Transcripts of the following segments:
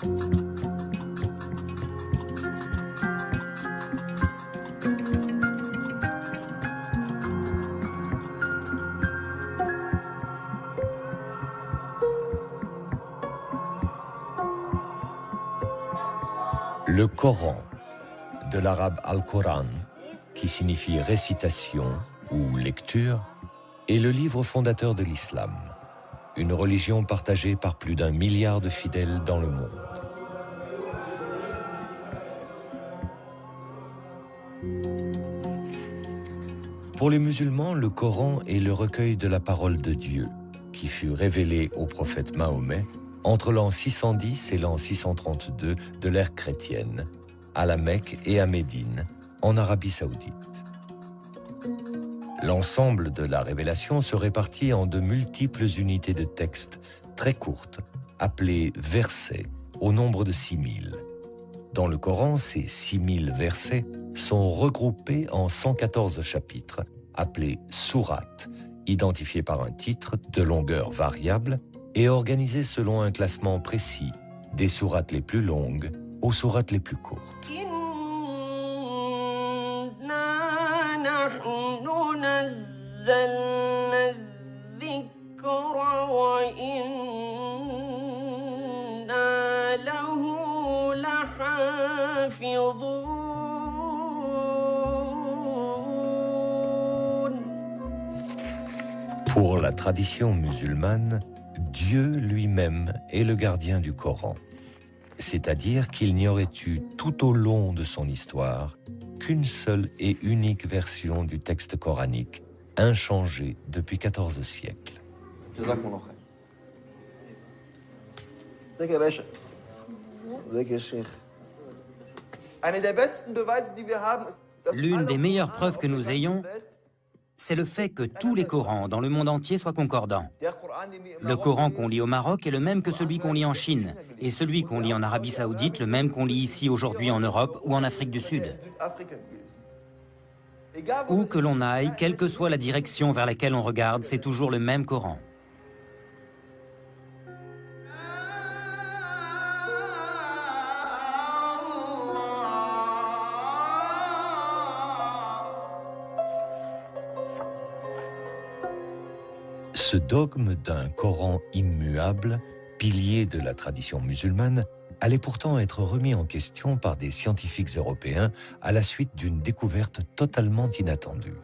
Le Coran, de l'arabe Al-Quran, qui signifie récitation ou lecture, est le livre fondateur de l'islam, une religion partagée par plus d'1 milliard de fidèles dans le monde. Pour les musulmans, le Coran est le recueil de la parole de Dieu, qui fut révélé au prophète Mahomet entre l'an 610 et l'an 632 de l'ère chrétienne, à la Mecque et à Médine, en Arabie Saoudite. L'ensemble de la révélation se répartit en de multiples unités de texte très courtes, appelées versets, au nombre de 6000. Dans le Coran, ces 6000 versets sont regroupés en 114 chapitres, appelés sourates, identifiés par un titre de longueur variable et organisés selon un classement précis, des sourates les plus longues aux sourates les plus courtes. Pour la tradition musulmane, Dieu lui-même est le gardien du Coran. C'est-à-dire qu'il n'y aurait eu tout au long de son histoire qu'une seule et unique version du texte coranique, inchangée depuis 14 siècles. L'une des meilleures preuves que nous ayons, c'est le fait que tous les Corans dans le monde entier soient concordants. Le Coran qu'on lit au Maroc est le même que celui qu'on lit en Chine, et celui qu'on lit en Arabie Saoudite, le même qu'on lit ici aujourd'hui en Europe ou en Afrique du Sud. Où que l'on aille, quelle que soit la direction vers laquelle on regarde, c'est toujours le même Coran. Ce dogme d'un Coran immuable, pilier de la tradition musulmane, allait pourtant être remis en question par des scientifiques européens à la suite d'une découverte totalement inattendue.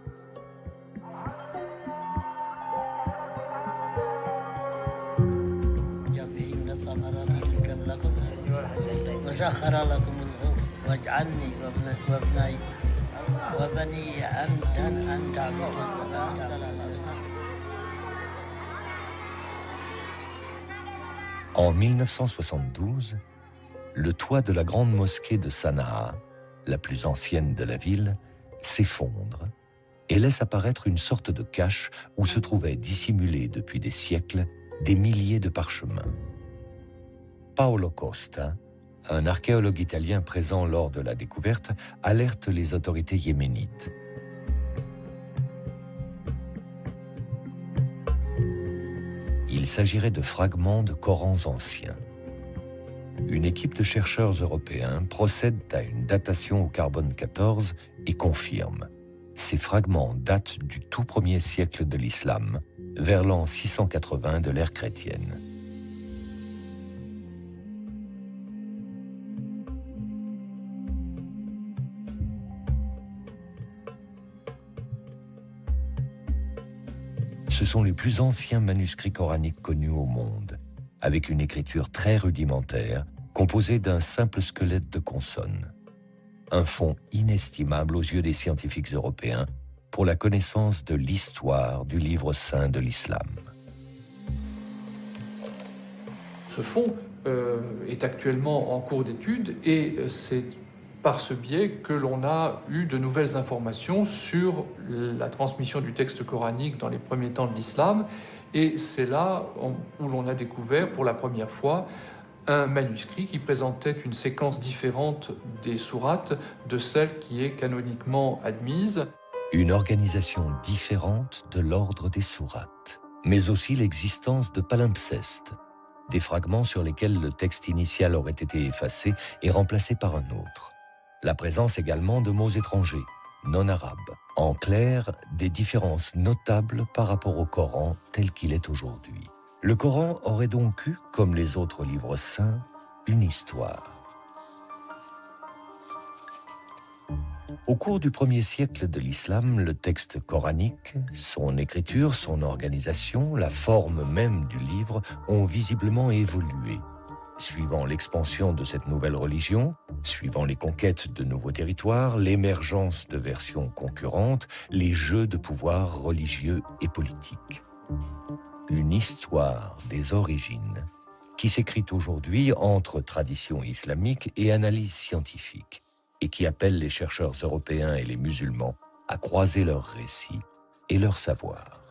En 1972, le toit de la grande mosquée de Sanaa, la plus ancienne de la ville, s'effondre et laisse apparaître une sorte de cache où se trouvaient dissimulés depuis des siècles des milliers de parchemins. Paolo Costa, un archéologue italien présent lors de la découverte, alerte les autorités yéménites. Il s'agirait de fragments de Corans anciens. Une équipe de chercheurs européens procède à une datation au carbone 14 et confirme. Ces fragments datent du tout premier siècle de l'islam, vers l'an 680 de l'ère chrétienne. Ce sont les plus anciens manuscrits coraniques connus au monde, avec une écriture très rudimentaire, composée d'un simple squelette de consonnes. Un fonds inestimable aux yeux des scientifiques européens pour la connaissance de l'histoire du livre saint de l'islam. Ce fonds est actuellement en cours d'étude et c'est par ce biais que l'on a eu de nouvelles informations sur la transmission du texte coranique dans les premiers temps de l'islam. Et c'est là où l'on a découvert pour la première fois un manuscrit qui présentait une séquence différente des sourates de celle qui est canoniquement admise. Une organisation différente de l'ordre des sourates, mais aussi l'existence de palimpsestes, des fragments sur lesquels le texte initial aurait été effacé et remplacé par un autre. La présence également de mots étrangers, non arabes. En clair, des différences notables par rapport au Coran tel qu'il est aujourd'hui. Le Coran aurait donc eu, comme les autres livres saints, une histoire. Au cours du 1er siècle de l'islam, le texte coranique, son écriture, son organisation, la forme même du livre ont visiblement évolué. Suivant l'expansion de cette nouvelle religion, suivant les conquêtes de nouveaux territoires, l'émergence de versions concurrentes, les jeux de pouvoir religieux et politiques. Une histoire des origines qui s'écrit aujourd'hui entre tradition islamique et analyse scientifique et qui appelle les chercheurs européens et les musulmans à croiser leurs récits et leurs savoirs.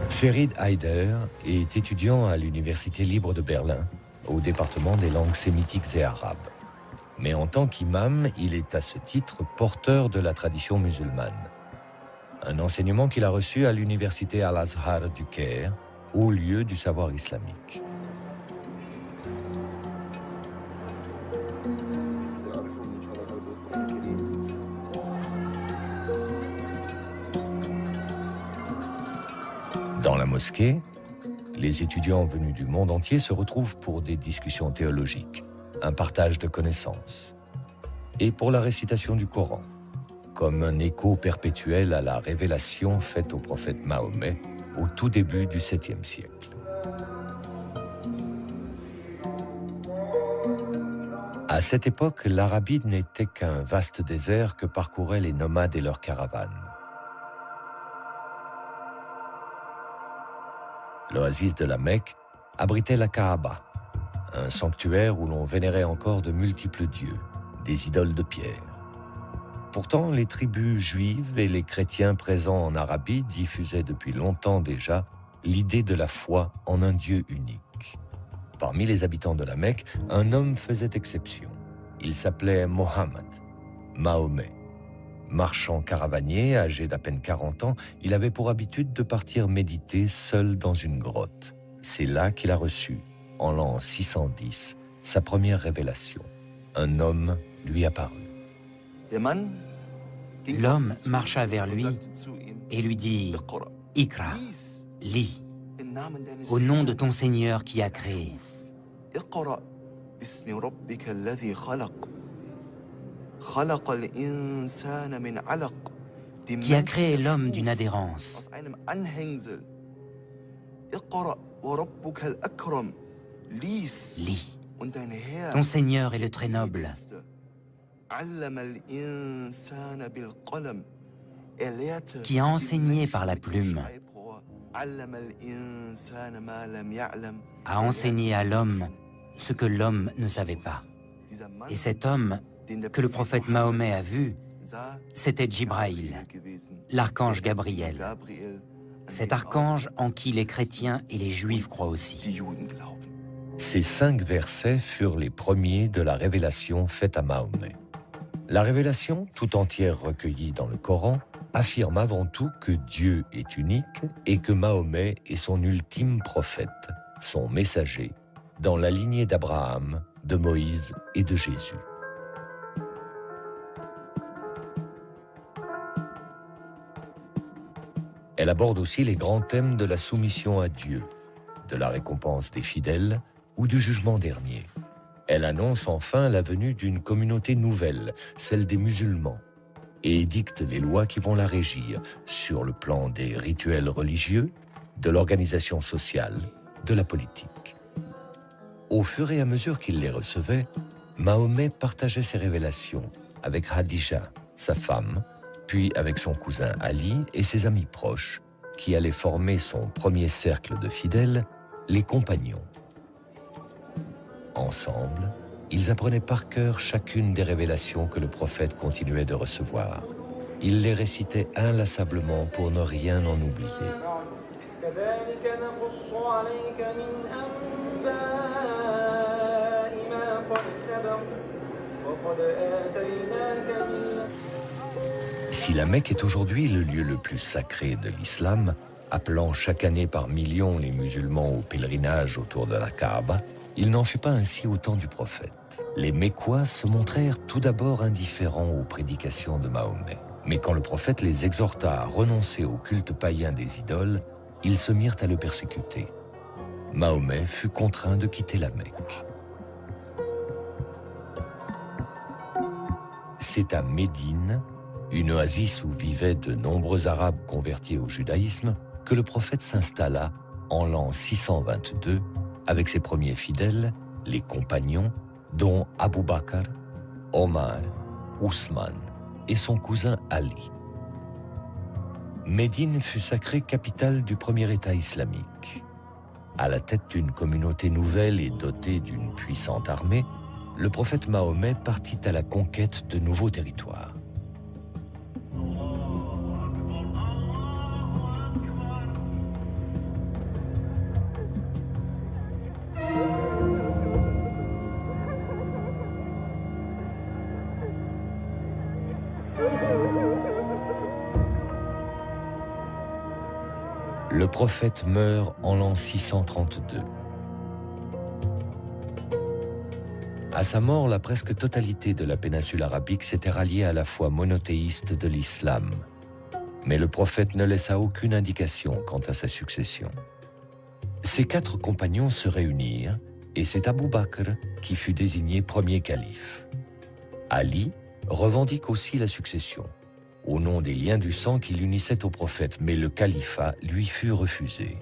Ferid Haider est étudiant à l'Université libre de Berlin, au département des langues sémitiques et arabes. Mais en tant qu'imam, il est à ce titre porteur de la tradition musulmane. Un enseignement qu'il a reçu à l'Université Al-Azhar du Caire, haut lieu du savoir islamique. Dans la mosquée, les étudiants venus du monde entier se retrouvent pour des discussions théologiques, un partage de connaissances, et pour la récitation du Coran, comme un écho perpétuel à la révélation faite au prophète Mahomet au tout début du 7e siècle. À cette époque, l'Arabie n'était qu'un vaste désert que parcouraient les nomades et leurs caravanes. L'oasis de la Mecque abritait la Kaaba, un sanctuaire où l'on vénérait encore de multiples dieux, des idoles de pierre. Pourtant, les tribus juives et les chrétiens présents en Arabie diffusaient depuis longtemps déjà l'idée de la foi en un Dieu unique. Parmi les habitants de la Mecque, un homme faisait exception. Il s'appelait Mohammed, Mahomet. Marchand caravanier, âgé d'à peine 40 ans, il avait pour habitude de partir méditer seul dans une grotte. C'est là qu'il a reçu, en l'an 610, sa première révélation. Un homme lui apparut. L'homme marcha vers lui et lui dit « Ikra, lis, au nom de ton Seigneur qui a créé. » Qui a créé l'homme d'une adhérence. Lis. Ton Seigneur est le très noble. Qui a enseigné par la plume. A enseigné à l'homme ce que l'homme ne savait pas. Et cet homme que le prophète Mahomet a vu, c'était Jibraïl, l'archange Gabriel. Cet archange en qui les chrétiens et les juifs croient aussi. Ces 5 versets furent les premiers de la révélation faite à Mahomet. La révélation, tout entière recueillie dans le Coran, affirme avant tout que Dieu est unique et que Mahomet est son ultime prophète, son messager, dans la lignée d'Abraham, de Moïse et de Jésus. Elle aborde aussi les grands thèmes de la soumission à Dieu, de la récompense des fidèles ou du jugement dernier. Elle annonce enfin la venue d'une communauté nouvelle, celle des musulmans, et édicte les lois qui vont la régir sur le plan des rituels religieux, de l'organisation sociale, de la politique. Au fur et à mesure qu'il les recevait, Mahomet partageait ses révélations avec Khadija, sa femme, puis avec son cousin Ali et ses amis proches, qui allaient former son premier cercle de fidèles, les compagnons. Ensemble, ils apprenaient par cœur chacune des révélations que le prophète continuait de recevoir. Ils les récitaient inlassablement pour ne rien en oublier. Si la Mecque est aujourd'hui le lieu le plus sacré de l'islam, appelant chaque année par millions les musulmans au pèlerinage autour de la Kaaba, il n'en fut pas ainsi au temps du prophète. Les Mécois se montrèrent tout d'abord indifférents aux prédications de Mahomet. Mais quand le prophète les exhorta à renoncer au culte païen des idoles, ils se mirent à le persécuter. Mahomet fut contraint de quitter la Mecque. C'est à Médine, une oasis où vivaient de nombreux Arabes convertis au judaïsme, que le prophète s'installa en l'an 622 avec ses premiers fidèles, les compagnons, dont Abu Bakr, Omar, Ousmane et son cousin Ali. Médine fut sacrée capitale du premier État islamique. À la tête d'une communauté nouvelle et dotée d'une puissante armée, le prophète Mahomet partit à la conquête de nouveaux territoires. Le prophète meurt en l'an 632. À sa mort, la presque totalité de la péninsule arabique s'était ralliée à la foi monothéiste de l'islam. Mais le prophète ne laissa aucune indication quant à sa succession. Ses 4 compagnons se réunirent et c'est Abu Bakr qui fut désigné premier calife. Ali revendique aussi la succession, au nom des liens du sang qui l'unissaient au prophète, mais le califat lui fut refusé.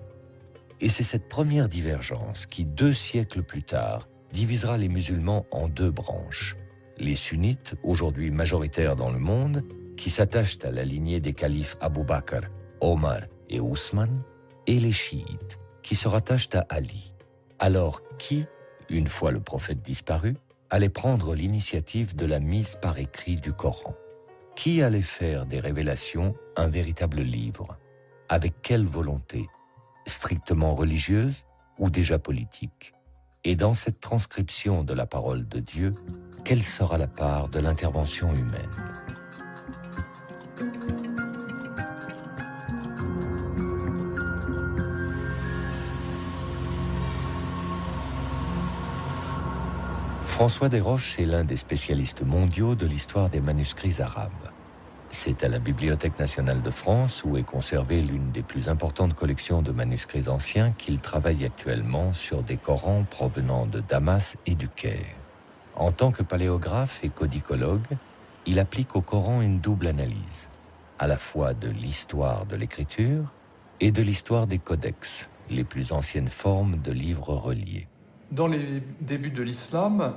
Et c'est cette première divergence qui, 2 siècles plus tard, divisera les musulmans en 2 branches. Les sunnites, aujourd'hui majoritaires dans le monde, qui s'attachent à la lignée des califes Abu Bakr, Omar et Ousmane, et les chiites, qui se rattachent à Ali. Alors qui, une fois le prophète disparu, allait prendre l'initiative de la mise par écrit du Coran? Qui allait faire des révélations un véritable livre? Avec quelle volonté? Strictement religieuse ou déjà politique? Et dans cette transcription de la parole de Dieu, quelle sera la part de l'intervention humaine? François Desroches est l'un des spécialistes mondiaux de l'histoire des manuscrits arabes. C'est à la Bibliothèque nationale de France, où est conservée l'une des plus importantes collections de manuscrits anciens, qu'il travaille actuellement sur des Corans provenant de Damas et du Caire. En tant que paléographe et codicologue, il applique au Coran une double analyse, à la fois de l'histoire de l'écriture et de l'histoire des codex, les plus anciennes formes de livres reliés. Dans les débuts de l'islam,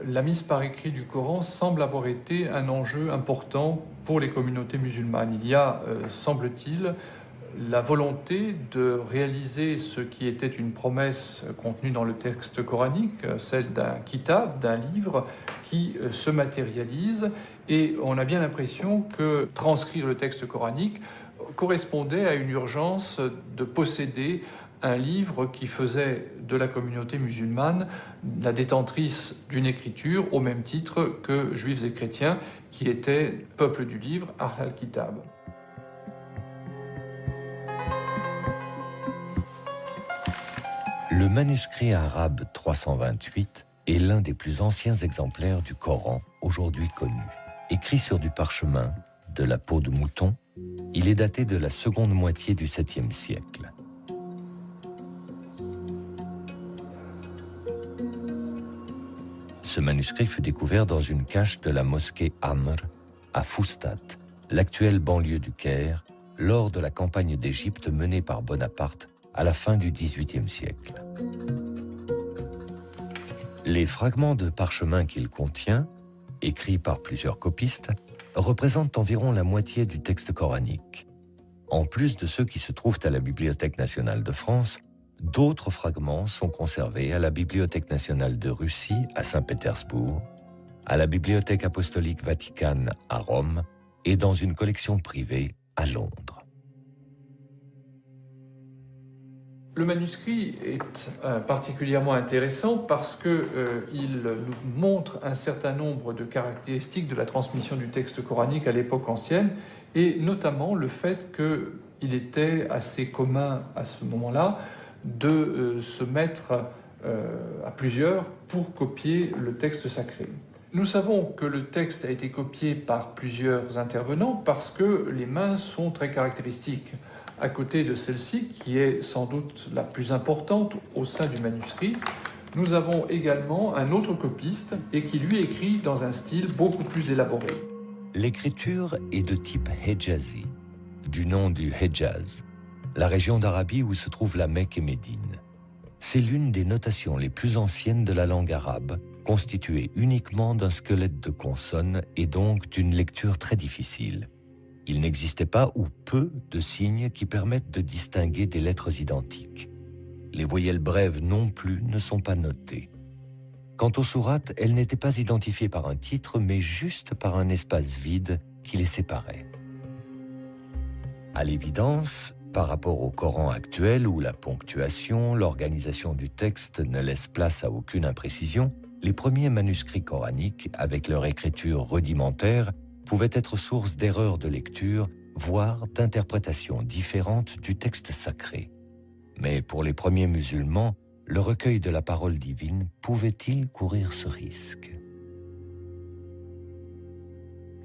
la mise par écrit du Coran semble avoir été un enjeu important pour les communautés musulmanes. Il y a, semble-t-il, la volonté de réaliser ce qui était une promesse contenue dans le texte coranique, celle d'un kitab, d'un livre qui se matérialise, et on a bien l'impression que transcrire le texte coranique correspondait à une urgence de posséder un livre qui faisait de la communauté musulmane la détentrice d'une écriture au même titre que juifs et chrétiens qui étaient peuple du livre, Ahl al-Kitab. Le manuscrit arabe 328 est l'un des plus anciens exemplaires du Coran aujourd'hui connu. Écrit sur du parchemin, de la peau de mouton, il est daté de la seconde moitié du 7e siècle. Ce manuscrit fut découvert dans une cache de la mosquée Amr, à Foustat, l'actuelle banlieue du Caire, lors de la campagne d'Égypte menée par Bonaparte à la fin du XVIIIe siècle. Les fragments de parchemin qu'il contient, écrits par plusieurs copistes, représentent environ la moitié du texte coranique. En plus de ceux qui se trouvent à la Bibliothèque nationale de France, d'autres fragments sont conservés à la Bibliothèque nationale de Russie à Saint-Pétersbourg, à la Bibliothèque apostolique Vaticane à Rome et dans une collection privée à Londres. Le manuscrit est particulièrement intéressant parce qu'il nous montre un certain nombre de caractéristiques de la transmission du texte coranique à l'époque ancienne, et notamment le fait qu'il était assez commun à ce moment-là de se mettre à plusieurs pour copier le texte sacré. Nous savons que le texte a été copié par plusieurs intervenants parce que les mains sont très caractéristiques. À côté de celle-ci, qui est sans doute la plus importante au sein du manuscrit, nous avons également un autre copiste et qui lui écrit dans un style beaucoup plus élaboré. L'écriture est de type Hejazi, du nom du Hejaz, la région d'Arabie où se trouvent la Mecque et Médine. C'est l'une des notations les plus anciennes de la langue arabe, constituée uniquement d'un squelette de consonnes et donc d'une lecture très difficile. Il n'existait pas ou peu de signes qui permettent de distinguer des lettres identiques. Les voyelles brèves non plus ne sont pas notées. Quant aux sourates, elles n'étaient pas identifiées par un titre, mais juste par un espace vide qui les séparait. À l'évidence, par rapport au Coran actuel où la ponctuation, l'organisation du texte ne laisse place à aucune imprécision, les premiers manuscrits coraniques, avec leur écriture rudimentaire, pouvaient être source d'erreurs de lecture, voire d'interprétations différentes du texte sacré. Mais pour les premiers musulmans, le recueil de la parole divine pouvait-il courir ce risque ?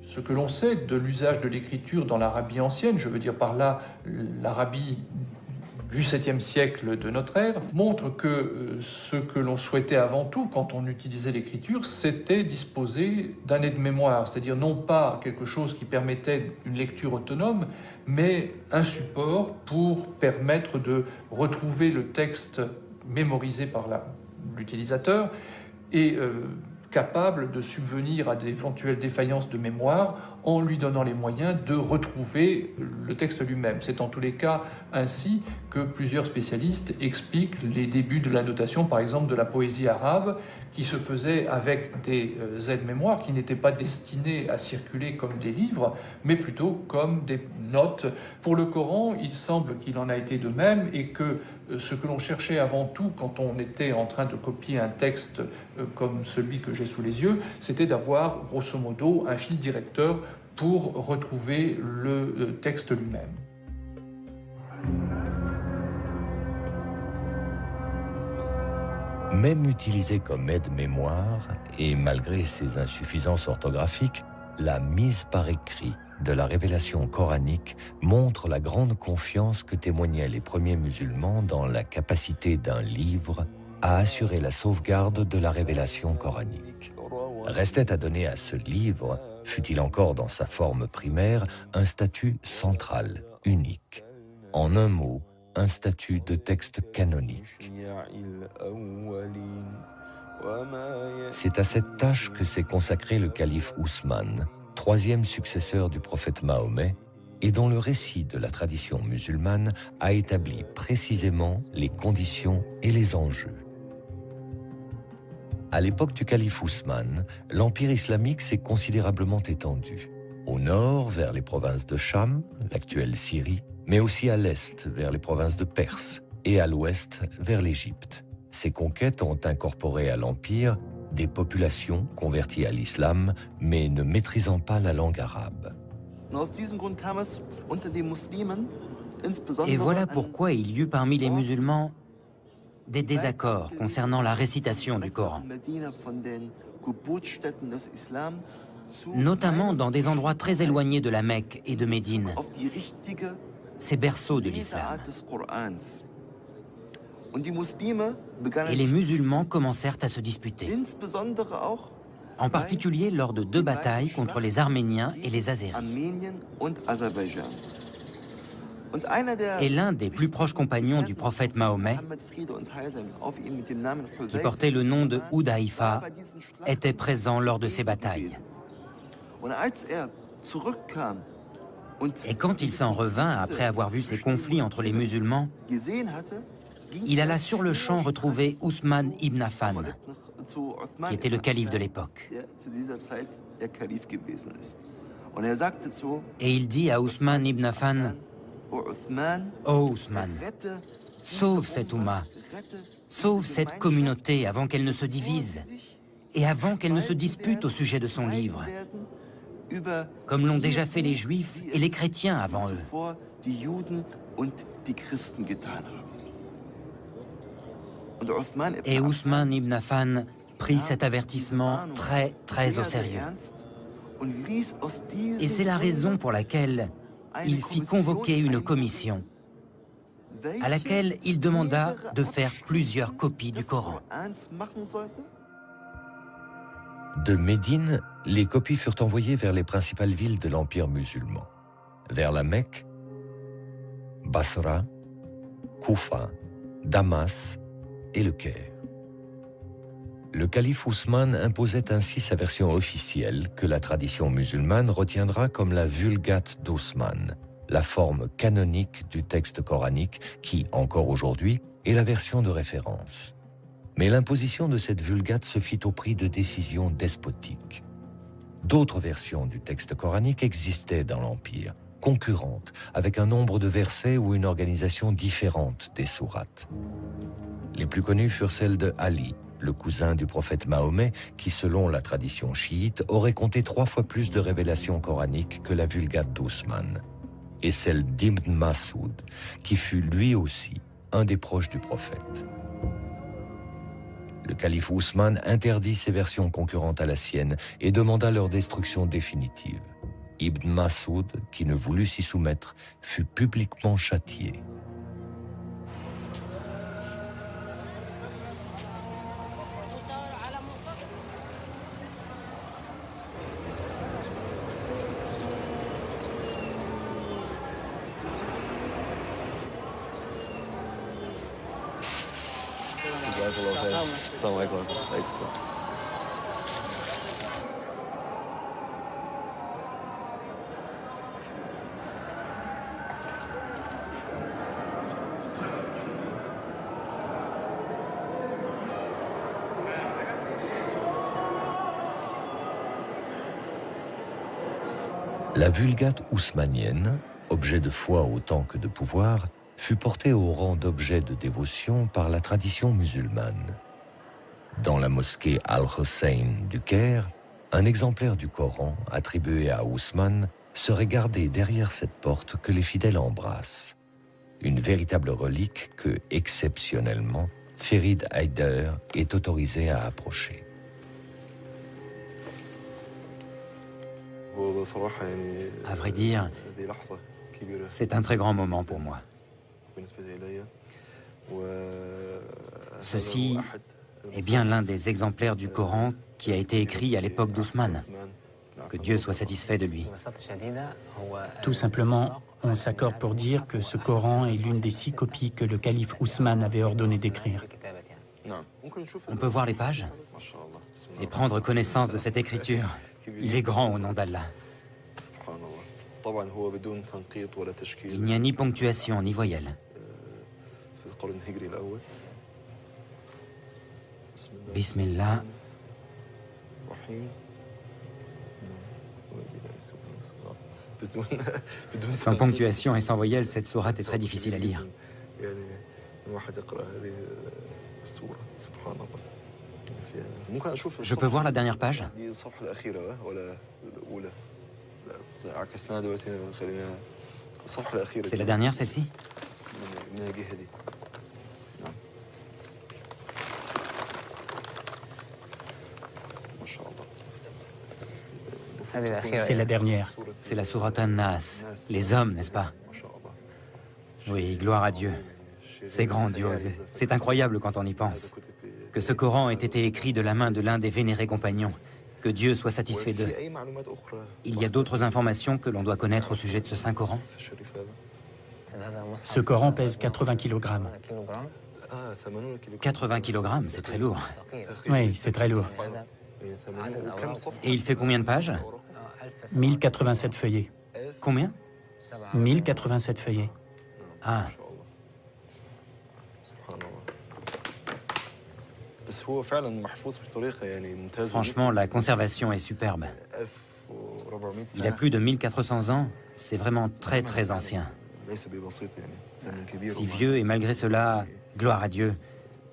Ce que l'on sait de l'usage de l'écriture dans l'Arabie ancienne, je veux dire par là l'Arabie du 7e siècle de notre ère, montre que ce que l'on souhaitait avant tout quand on utilisait l'écriture, c'était disposer d'un aide-mémoire, c'est-à-dire non pas quelque chose qui permettait une lecture autonome, mais un support pour permettre de retrouver le texte mémorisé par l'utilisateur et capable de subvenir à d'éventuelles défaillances de mémoire en lui donnant les moyens de retrouver le texte lui-même. C'est en tous les cas ainsi que plusieurs spécialistes expliquent les débuts de la notation, par exemple de la poésie arabe, qui se faisait avec des aides-mémoires qui n'étaient pas destinés à circuler comme des livres, mais plutôt comme des notes. Pour le Coran, il semble qu'il en a été de même et que ce que l'on cherchait avant tout quand on était en train de copier un texte comme celui que j'ai sous les yeux, c'était d'avoir grosso modo un fil directeur pour retrouver le texte lui-même. Même utilisée comme aide-mémoire, et malgré ses insuffisances orthographiques, la mise par écrit de la révélation coranique montre la grande confiance que témoignaient les premiers musulmans dans la capacité d'un livre à assurer la sauvegarde de la révélation coranique. Restait à donner à ce livre, fût-il encore dans sa forme primaire, un statut central, unique. En un mot, un statut de texte canonique. C'est à cette tâche que s'est consacré le calife Ousmane, troisième successeur du prophète Mahomet, et dont le récit de la tradition musulmane a établi précisément les conditions et les enjeux. À l'époque du calife Ousmane, l'empire islamique s'est considérablement étendu. Au nord, vers les provinces de Cham, l'actuelle Syrie, mais aussi à l'est, vers les provinces de Perse, et à l'ouest, vers l'Égypte. Ces conquêtes ont incorporé à l'empire des populations converties à l'islam, mais ne maîtrisant pas la langue arabe. Et voilà pourquoi il y eut parmi les musulmans des désaccords concernant la récitation du Coran, notamment dans des endroits très éloignés de la Mecque et de Médine, ces berceaux de l'islam. Et les musulmans commencèrent à se disputer, en particulier lors de 2 batailles contre les Arméniens et les Azéris. Et l'un des plus proches compagnons du prophète Mahomet, qui portait le nom de Hudayfa, était présent lors de ces batailles. Et quand il s'en revint après avoir vu ces conflits entre les musulmans, il alla sur le champ retrouver Ousmane ibn Affan, qui était le calife de l'époque. Et il dit à Ousmane ibn Affan: « Oh Ousmane, sauve cette Oumma, sauve cette communauté avant qu'elle ne se divise et avant qu'elle ne se dispute au sujet de son livre, comme l'ont déjà fait les Juifs et les chrétiens avant eux. Et Ousmane ibn Affan prit cet avertissement très au sérieux. Et c'est la raison pour laquelle il fit convoquer une commission à laquelle il demanda de faire plusieurs copies du Coran. De Médine, les copies furent envoyées vers les principales villes de l'Empire musulman, vers la Mecque, Basra, Koufa, Damas et le Caire. Le calife Ousmane imposait ainsi sa version officielle que la tradition musulmane retiendra comme la Vulgate d'Ousmane, la forme canonique du texte coranique qui, encore aujourd'hui, est la version de référence. Mais l'imposition de cette Vulgate se fit au prix de décisions despotiques. D'autres versions du texte coranique existaient dans l'Empire, concurrentes, avec un nombre de versets ou une organisation différente des sourates. Les plus connues furent celles de Ali, le cousin du prophète Mahomet, qui, selon la tradition chiite, aurait compté 3 fois plus de révélations coraniques que la Vulgate d'Ousmane, et celle d'Ibn Masoud, qui fut lui aussi un des proches du prophète. Le calife Ousmane interdit ces versions concurrentes à la sienne et demanda leur destruction définitive. Ibn Masoud, qui ne voulut s'y soumettre, fut publiquement châtié. La Vulgate ousmanienne, objet de foi autant que de pouvoir, fut portée au rang d'objet de dévotion par la tradition musulmane. Dans la mosquée Al-Hussein du Caire, un exemplaire du Coran attribué à Ousmane serait gardé derrière cette porte que les fidèles embrassent. Une véritable relique que, exceptionnellement, Ferid Haider est autorisé à approcher. À vrai dire, c'est un très grand moment pour moi. Ceci est bien l'un des exemplaires du Coran qui a été écrit à l'époque d'Ousmane. Que Dieu soit satisfait de lui. Tout simplement, on s'accorde pour dire que ce Coran est l'une des 6 copies que le calife Ousmane avait ordonné d'écrire. On peut voir les pages et prendre connaissance de cette écriture. Il est grand au nom d'Allah. Il n'y a ni ponctuation ni voyelle. Bismillah. Sans ponctuation et sans voyelle, cette sourate est très difficile à lire. Je peux voir la dernière page? C'est la dernière, celle-ci? C'est la dernière. C'est la sourate An-Nas. Les hommes, n'est-ce pas? Oui, gloire à Dieu. C'est grandiose. C'est incroyable quand on y pense. Que ce Coran ait été écrit de la main de l'un des vénérés compagnons. Que Dieu soit satisfait d'eux. Il y a d'autres informations que l'on doit connaître au sujet de ce Saint Coran? Ce Coran pèse 80 kg. 80 kg, c'est très lourd. Oui, c'est très lourd. Et il fait combien de pages? 1087 feuillets. Combien? 1087 feuillets. Ah. Franchement, la conservation est superbe. Il a plus de 1400 ans, c'est vraiment très ancien. Si vieux et malgré cela, gloire à Dieu,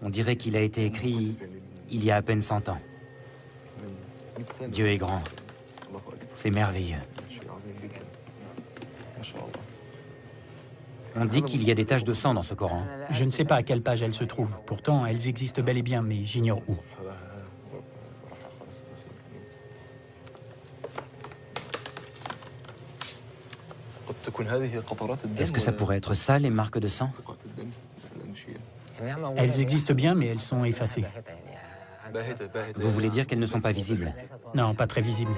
on dirait qu'il a été écrit il y a à peine 100 ans. Dieu est grand, c'est merveilleux. On dit qu'il y a des taches de sang dans ce Coran. Je ne sais pas à quelle page elles se trouvent. Pourtant, elles existent bel et bien, mais j'ignore où. Est-ce que ça pourrait être ça, les marques de sang? Elles existent bien, mais elles sont effacées. Vous voulez dire qu'elles ne sont pas visibles? Non, pas très visibles.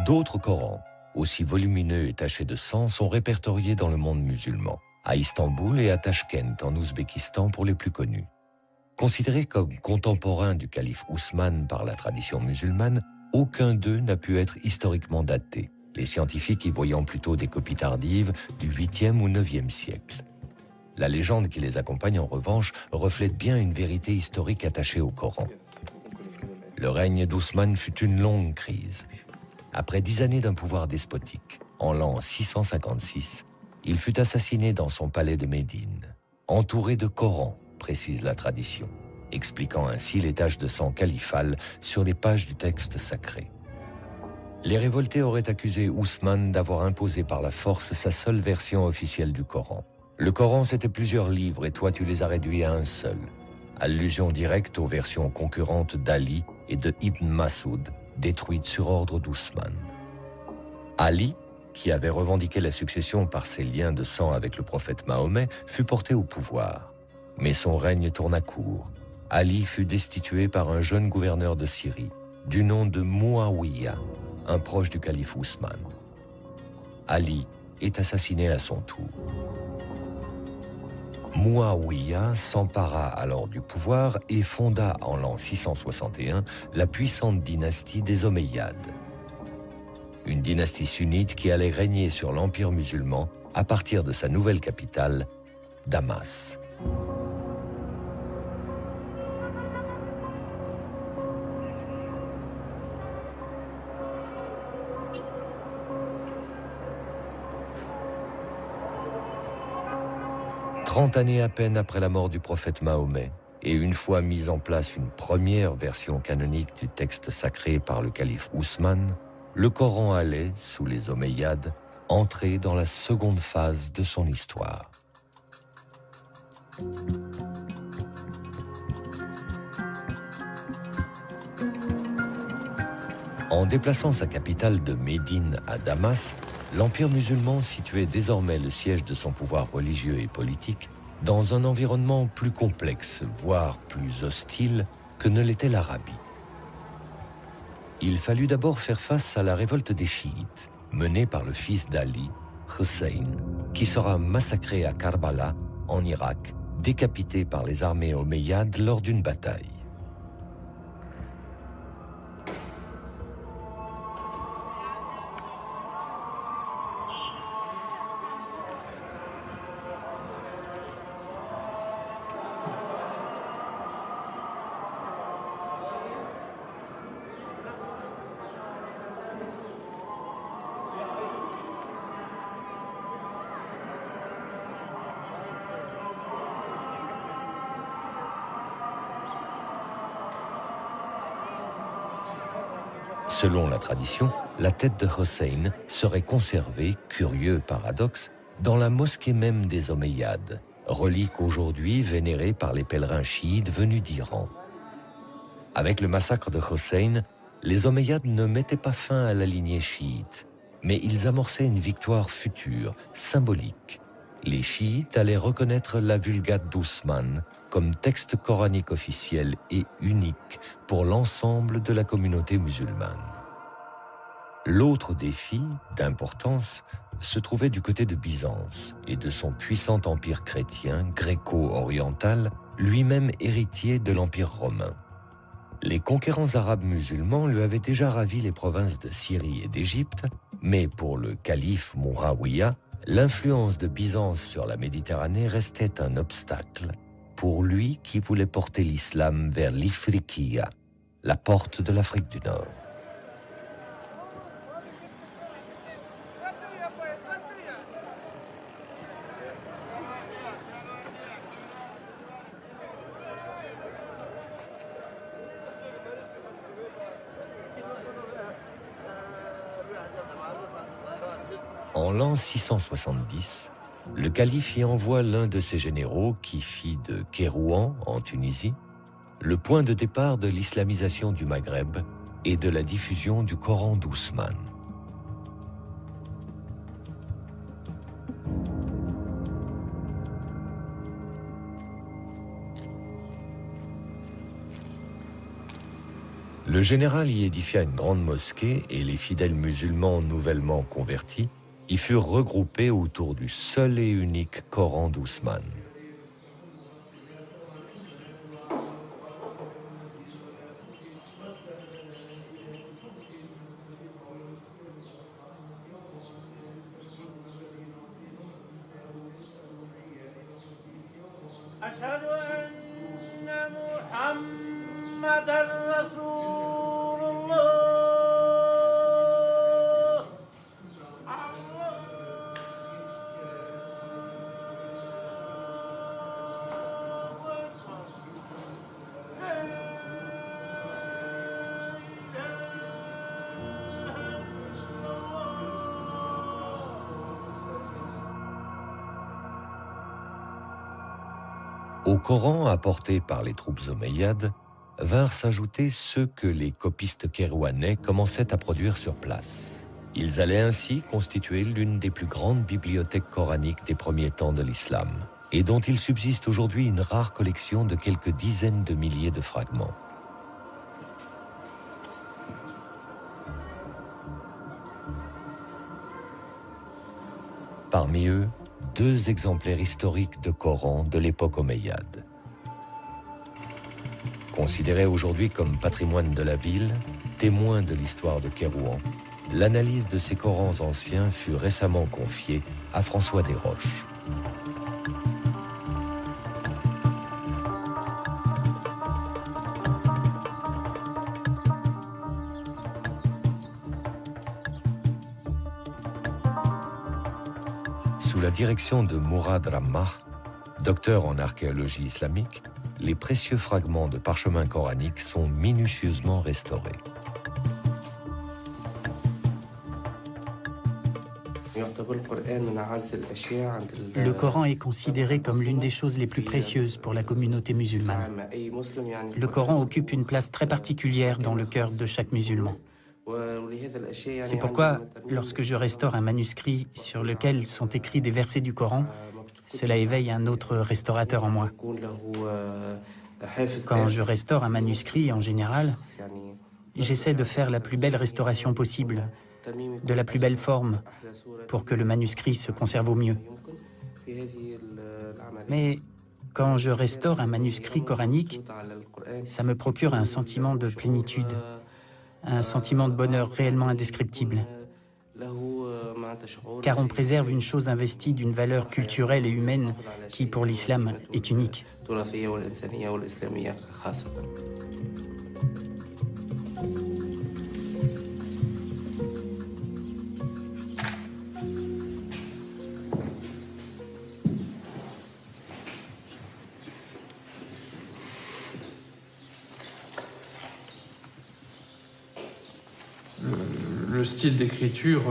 D'autres Corans, aussi volumineux et tachés de sang, sont répertoriés dans le monde musulman, à Istanbul et à Tachkent, en Ouzbékistan pour les plus connus. Considérés comme contemporains du calife Ousmane par la tradition musulmane, aucun d'eux n'a pu être historiquement daté, les scientifiques y voyant plutôt des copies tardives du 8e ou 9e siècle. La légende qui les accompagne, en revanche, reflète bien une vérité historique attachée au Coran. Le règne d'Ousmane fut une longue crise. Après 10 années d'un pouvoir despotique, en l'an 656, il fut assassiné dans son palais de Médine, entouré de Corans, précise la tradition, expliquant ainsi les taches de sang califales sur les pages du texte sacré. Les révoltés auraient accusé Ousmane d'avoir imposé par la force sa seule version officielle du Coran. Le Coran, c'était plusieurs livres et toi, tu les as réduits à un seul. Allusion directe aux versions concurrentes d'Ali et de Ibn Masoud, détruites sur ordre d'Ousmane. Ali, qui avait revendiqué la succession par ses liens de sang avec le prophète Mahomet, fut porté au pouvoir. Mais son règne tourna court. Ali fut destitué par un jeune gouverneur de Syrie, du nom de Muawiyah, un proche du calife Ousmane. Ali est assassiné à son tour. Muawiyah s'empara alors du pouvoir et fonda en l'an 661 la puissante dynastie des Omeyyades. Une dynastie sunnite qui allait régner sur l'empire musulman à partir de sa nouvelle capitale, Damas. Trente années à peine après la mort du prophète Mahomet, et une fois mise en place une première version canonique du texte sacré par le calife Ousmane, le Coran allait, sous les Omeyyades, entrer dans la seconde phase de son histoire. En déplaçant sa capitale de Médine à Damas, l'Empire musulman situait désormais le siège de son pouvoir religieux et politique dans un environnement plus complexe, voire plus hostile que ne l'était l'Arabie. Il fallut d'abord faire face à la révolte des chiites, menée par le fils d'Ali, Hussein, qui sera massacré à Karbala, en Irak, décapité par les armées omeyyades lors d'une bataille. Selon la tradition, la tête de Hussein serait conservée, curieux paradoxe, dans la mosquée même des Omeyyades, relique aujourd'hui vénérée par les pèlerins chiites venus d'Iran. Avec le massacre de Hussein, les Omeyyades ne mettaient pas fin à la lignée chiite, mais ils amorçaient une victoire future, symbolique. Les chiites allaient reconnaître la Vulgate d'Ousmane comme texte coranique officiel et unique pour l'ensemble de la communauté musulmane. L'autre défi, d'importance, se trouvait du côté de Byzance et de son puissant empire chrétien gréco-oriental, lui-même héritier de l'Empire romain. Les conquérants arabes musulmans lui avaient déjà ravi les provinces de Syrie et d'Égypte, mais pour le calife Muawiyah, l'influence de Byzance sur la Méditerranée restait un obstacle pour lui qui voulait porter l'islam vers l'Ifriqiya, la porte de l'Afrique du Nord. En l'an 670, le calife y envoie l'un de ses généraux qui fit de Kérouan, en Tunisie, le point de départ de l'islamisation du Maghreb et de la diffusion du Coran d'Ousmane. Le général y édifia une grande mosquée et les fidèles musulmans nouvellement convertis y furent regroupés autour du seul et unique Coran d'Ousmane. Au Coran apporté par les troupes omeyyades vinrent s'ajouter ceux que les copistes kérouanais commençaient à produire sur place. Ils allaient ainsi constituer l'une des plus grandes bibliothèques coraniques des premiers temps de l'islam, et dont il subsiste aujourd'hui une rare collection de quelques dizaines de milliers de fragments. Parmi eux, 2 exemplaires historiques de Coran de l'époque omeyyade. Considérés aujourd'hui comme patrimoine de la ville, témoins de l'histoire de Kérouan, l'analyse de ces Corans anciens fut récemment confiée à François Desroches. Sous la direction de Mourad Rammah, docteur en archéologie islamique, les précieux fragments de parchemins coraniques sont minutieusement restaurés. Le Coran est considéré comme l'une des choses les plus précieuses pour la communauté musulmane. Le Coran occupe une place très particulière dans le cœur de chaque musulman. C'est pourquoi, lorsque je restaure un manuscrit sur lequel sont écrits des versets du Coran, cela éveille un autre restaurateur en moi. Quand je restaure un manuscrit, en général, j'essaie de faire la plus belle restauration possible, de la plus belle forme, pour que le manuscrit se conserve au mieux. Mais quand je restaure un manuscrit coranique, ça me procure un sentiment de plénitude, un sentiment de bonheur réellement indescriptible. Car on préserve une chose investie d'une valeur culturelle et humaine qui, pour l'islam, est unique. Le style d'écriture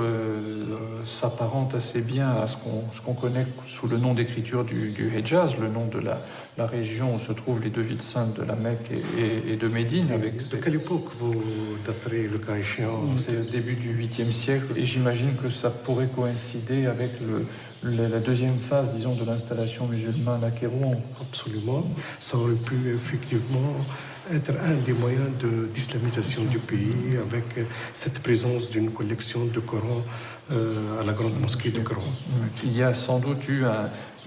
s'apparente assez bien à ce qu'on connaît sous le nom d'écriture du Hejaz, le nom de la région où se trouvent les 2 villes saintes de la Mecque et de Médine. De quelle époque vous daterez le cas échéant? C'est le début du 8e siècle et j'imagine que ça pourrait coïncider avec la deuxième phase, disons, de l'installation musulmane à Kérouan. Absolument. Ça aurait pu effectivement être un des moyens d'islamisation du pays avec cette présence d'une collection de Coran à la grande mosquée de Kérouan. Il y a sans doute eu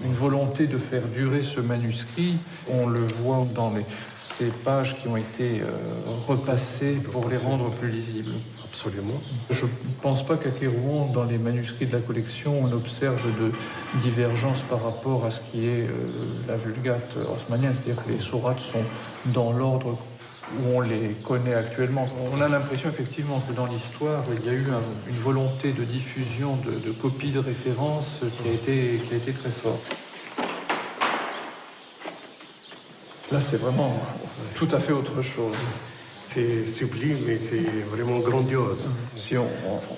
une volonté de faire durer ce manuscrit. On le voit dans ces pages qui ont été repassées pour les rendre plus lisibles. Absolument. Je ne pense pas qu'à Kérouan, dans les manuscrits de la collection, on observe de divergence par rapport à ce qui est la Vulgate osmanienne, c'est-à-dire que les sourates sont dans l'ordre où on les connaît actuellement. On a l'impression effectivement que dans l'histoire, il y a eu une volonté de diffusion de copies de référence qui a été très forte. Là, c'est vraiment tout à fait autre chose. C'est sublime et c'est vraiment grandiose. Si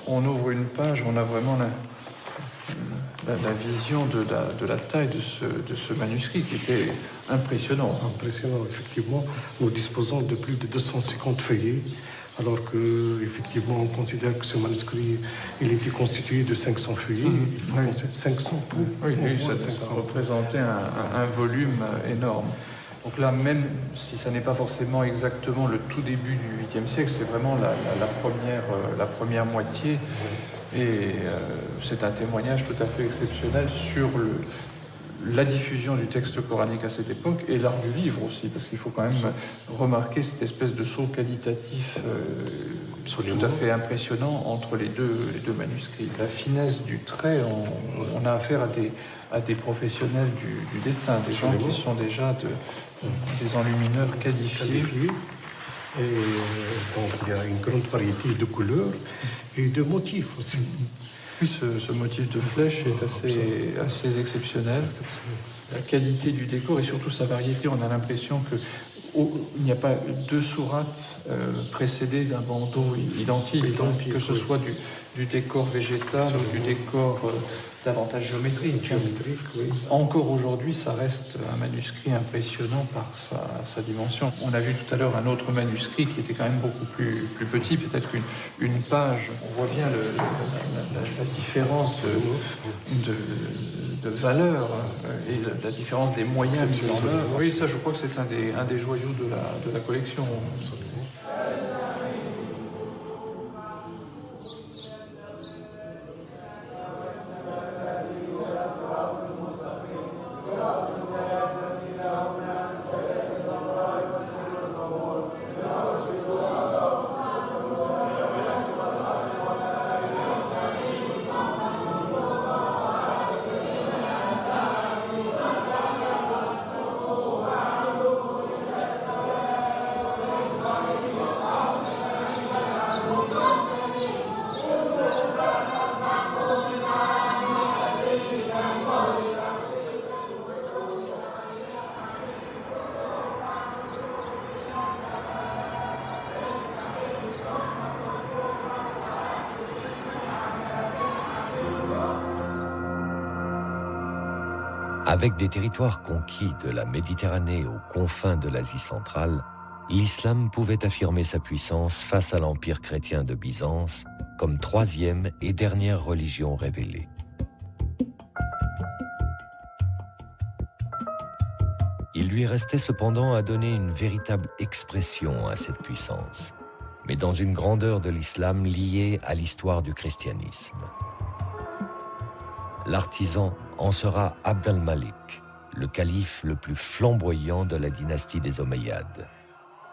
on ouvre une page, on a vraiment la vision de la taille de ce manuscrit qui était impressionnant. Impressionnant, effectivement. Nous disposons de plus de 250 feuillets, alors qu'effectivement, on considère que ce manuscrit, il était constitué de 500 feuillets. Il faut penser 500 pour... Oui, ça représentait un volume énorme. Donc là, même si ça n'est pas forcément exactement le tout début du 8e siècle, c'est vraiment la première moitié. Et c'est un témoignage tout à fait exceptionnel sur la diffusion du texte coranique à cette époque et l'art du livre aussi, parce qu'il faut quand même remarquer cette espèce de saut qualitatif tout à fait impressionnant entre les deux manuscrits. La finesse du trait, on a affaire à des professionnels du dessin, des gens qui sont déjà des enlumineurs qualifiés. Et donc il y a une grande variété de couleurs et de motifs aussi. Oui, ce motif de flèche est assez exceptionnel. La qualité du décor et surtout sa variété, on a l'impression qu'il n'y a pas deux sourates précédées d'un bandeau identique, que ce soit du décor végétal ou du décor davantage géométrique. Oui. Encore aujourd'hui, ça reste un manuscrit impressionnant par sa dimension. On a vu tout à l'heure un autre manuscrit qui était quand même beaucoup plus petit, peut-être qu'une page. On voit bien la différence de valeur et la différence des moyens mis en œuvre. Oui, ça, je crois que c'est un des joyaux de la collection. Absolument. Avec des territoires conquis de la Méditerranée aux confins de l'Asie centrale, l'islam pouvait affirmer sa puissance face à l'empire chrétien de Byzance comme troisième et dernière religion révélée. Il lui restait cependant à donner une véritable expression à cette puissance, mais dans une grandeur de l'islam liée à l'histoire du christianisme. L'artisan en sera Abd al-Malik, le calife le plus flamboyant de la dynastie des Omeyyades.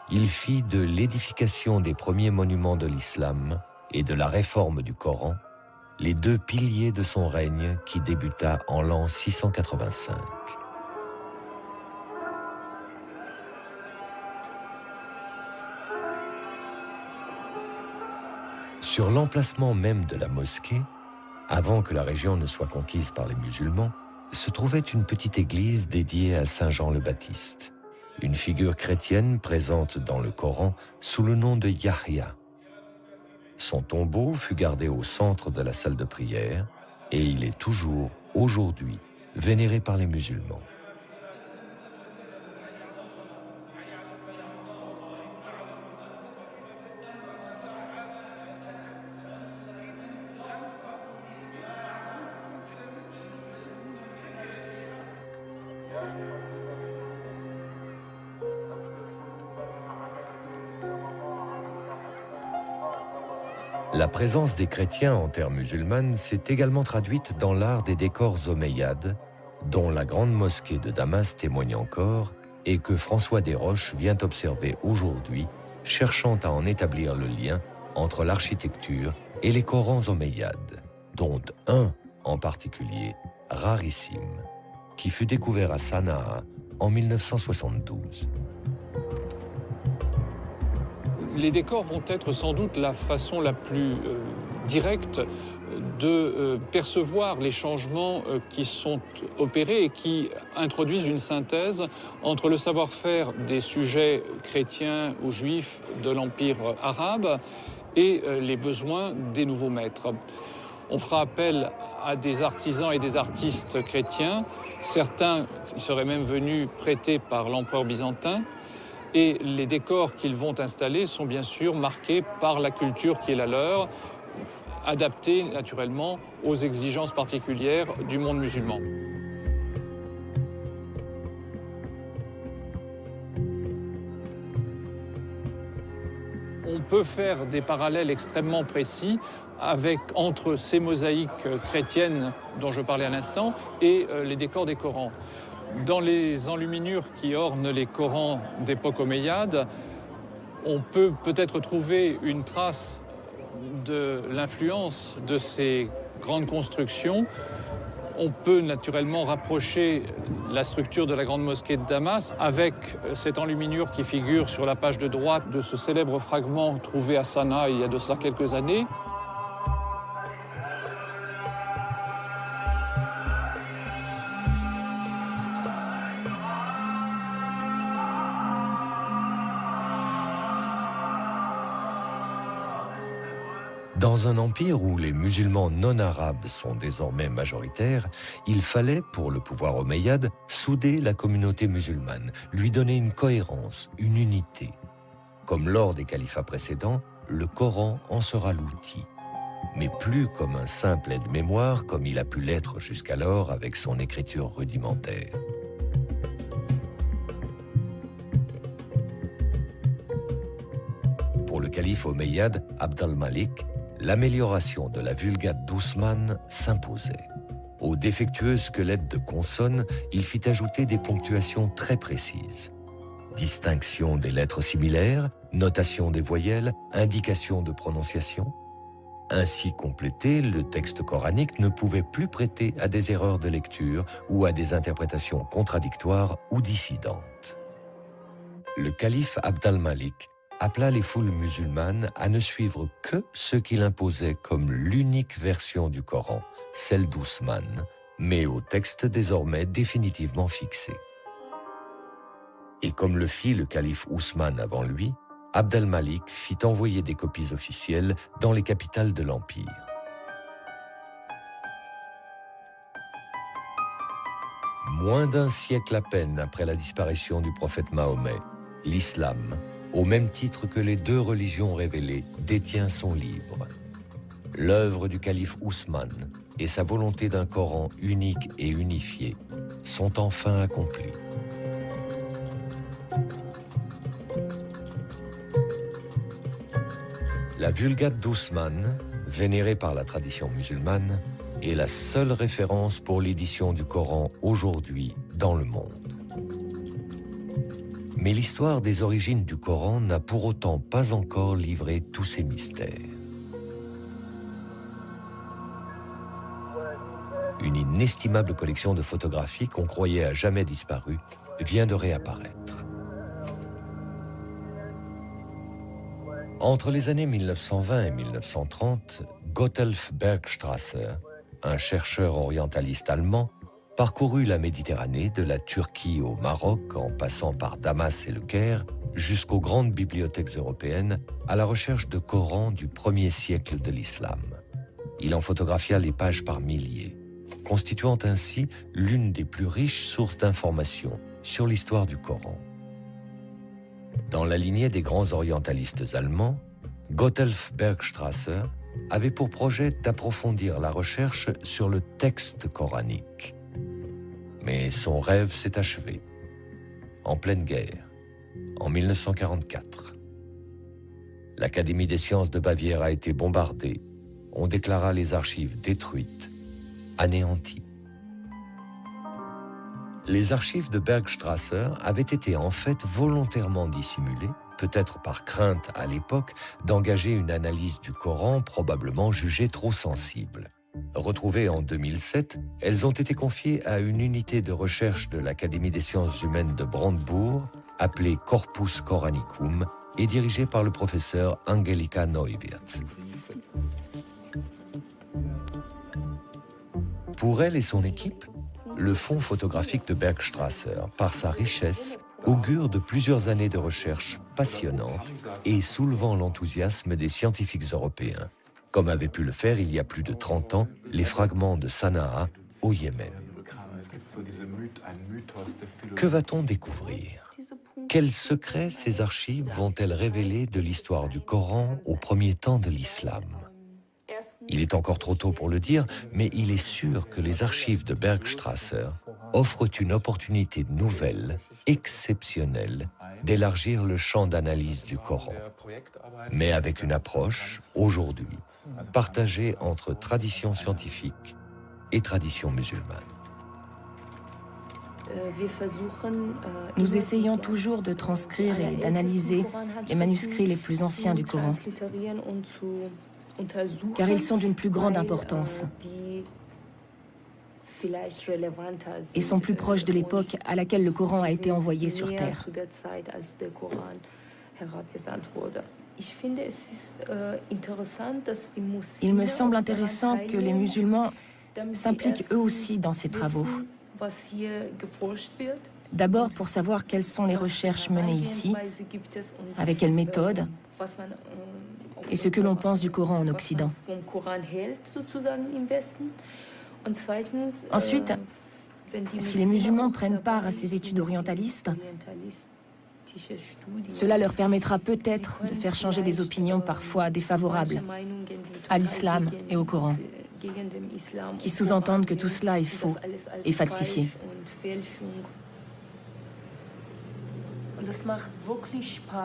Il fit de l'édification des premiers monuments de l'islam et de la réforme du Coran les deux piliers de son règne qui débuta en l'an 685. Sur l'emplacement même de la mosquée, avant que la région ne soit conquise par les musulmans, se trouvait une petite église dédiée à Saint Jean le Baptiste, une figure chrétienne présente dans le Coran sous le nom de Yahya. Son tombeau fut gardé au centre de la salle de prière et il est toujours, aujourd'hui, vénéré par les musulmans. La présence des chrétiens en terre musulmane s'est également traduite dans l'art des décors omeyyades, dont la grande mosquée de Damas témoigne encore et que François Desroches vient observer aujourd'hui, cherchant à en établir le lien entre l'architecture et les Corans omeyyades, dont un en particulier, rarissime, qui fut découvert à Sanaa en 1972. Les décors vont être sans doute la façon la plus directe de percevoir les changements qui sont opérés et qui introduisent une synthèse entre le savoir-faire des sujets chrétiens ou juifs de l'Empire arabe et les besoins des nouveaux maîtres. On fera appel à des artisans et des artistes chrétiens, certains qui seraient même venus prêtés par l'empereur byzantin. Et les décors qu'ils vont installer sont bien sûr marqués par la culture qui est la leur, adaptés naturellement aux exigences particulières du monde musulman. On peut faire des parallèles extrêmement précis entre ces mosaïques chrétiennes dont je parlais à l'instant et les décors des Corans. Dans les enluminures qui ornent les Corans d'époque omeyyade, on peut peut-être trouver une trace de l'influence de ces grandes constructions. On peut naturellement rapprocher la structure de la grande mosquée de Damas avec cette enluminure qui figure sur la page de droite de ce célèbre fragment trouvé à Sanaa il y a de cela quelques années. Dans un empire où les musulmans non arabes sont désormais majoritaires, il fallait, pour le pouvoir omeyyade, souder la communauté musulmane, lui donner une cohérence, une unité. Comme lors des califats précédents, le Coran en sera l'outil. Mais plus comme un simple aide-mémoire, comme il a pu l'être jusqu'alors avec son écriture rudimentaire. Pour le calife omeyyade Abd al-Malik, l'amélioration de la Vulgate d'Ousmane s'imposait. Au défectueux squelette de consonnes, il fit ajouter des ponctuations très précises. Distinction des lettres similaires, notation des voyelles, indication de prononciation. Ainsi complété, le texte coranique ne pouvait plus prêter à des erreurs de lecture ou à des interprétations contradictoires ou dissidentes. Le calife Abd al-Malik appela les foules musulmanes à ne suivre que ce qu'il imposait comme l'unique version du Coran, celle d'Ousmane, mais au texte désormais définitivement fixé. Et comme le fit le calife Ousmane avant lui, Abd al-Malik fit envoyer des copies officielles dans les capitales de l'Empire. Moins d'un siècle à peine après la disparition du prophète Mahomet, l'islam, au même titre que les deux religions révélées, détient son livre. L'œuvre du calife Ousmane et sa volonté d'un Coran unique et unifié sont enfin accomplies. La Vulgate d'Ousmane, vénérée par la tradition musulmane, est la seule référence pour l'édition du Coran aujourd'hui dans le monde. Mais l'histoire des origines du Coran n'a pour autant pas encore livré tous ses mystères. Une inestimable collection de photographies qu'on croyait à jamais disparues vient de réapparaître. Entre les années 1920 et 1930, Gotthelf Bergstrasser, un chercheur orientaliste allemand, parcourut la Méditerranée de la Turquie au Maroc en passant par Damas et le Caire jusqu'aux grandes bibliothèques européennes à la recherche de Corans du 1er siècle de l'islam. Il en photographia les pages par milliers, constituant ainsi l'une des plus riches sources d'informations sur l'histoire du Coran. Dans la lignée des grands orientalistes allemands, Gotthelf Bergstrasser avait pour projet d'approfondir la recherche sur le texte coranique. Mais son rêve s'est achevé, en pleine guerre, en 1944. L'Académie des sciences de Bavière a été bombardée. On déclara les archives détruites, anéanties. Les archives de Bergstrasser avaient été en fait volontairement dissimulées, peut-être par crainte à l'époque d'engager une analyse du Coran probablement jugée trop sensible. Retrouvées en 2007, elles ont été confiées à une unité de recherche de l'Académie des sciences humaines de Brandebourg, appelée Corpus Coranicum, et dirigée par le professeur Angelika Neuwirth. Pour elle et son équipe, le fonds photographique de Bergstrasser, par sa richesse, augure de plusieurs années de recherche passionnantes et soulevant l'enthousiasme des scientifiques européens, comme avait pu le faire il y a plus de 30 ans les fragments de Sanaa au Yémen. Que va-t-on découvrir? Quels secrets ces archives vont-elles révéler de l'histoire du Coran au premier temps de l'islam? Il est encore trop tôt pour le dire, mais il est sûr que les archives de Bergstrasser offrent une opportunité nouvelle, exceptionnelle, d'élargir le champ d'analyse du Coran, mais avec une approche, aujourd'hui, partagée entre tradition scientifique et tradition musulmane. Nous essayons toujours de transcrire et d'analyser les manuscrits les plus anciens du Coran, car ils sont d'une plus grande importance et sont plus proches de l'époque à laquelle le Coran a été envoyé sur Terre. Il me semble intéressant que les musulmans s'impliquent eux aussi dans ces travaux. D'abord pour savoir quelles sont les recherches menées ici, avec quelle méthode, et ce que l'on pense du Coran en Occident. Ensuite, si les musulmans prennent part à ces études orientalistes, cela leur permettra peut-être de faire changer des opinions parfois défavorables à l'islam et au Coran, qui sous-entendent que tout cela est faux et falsifié.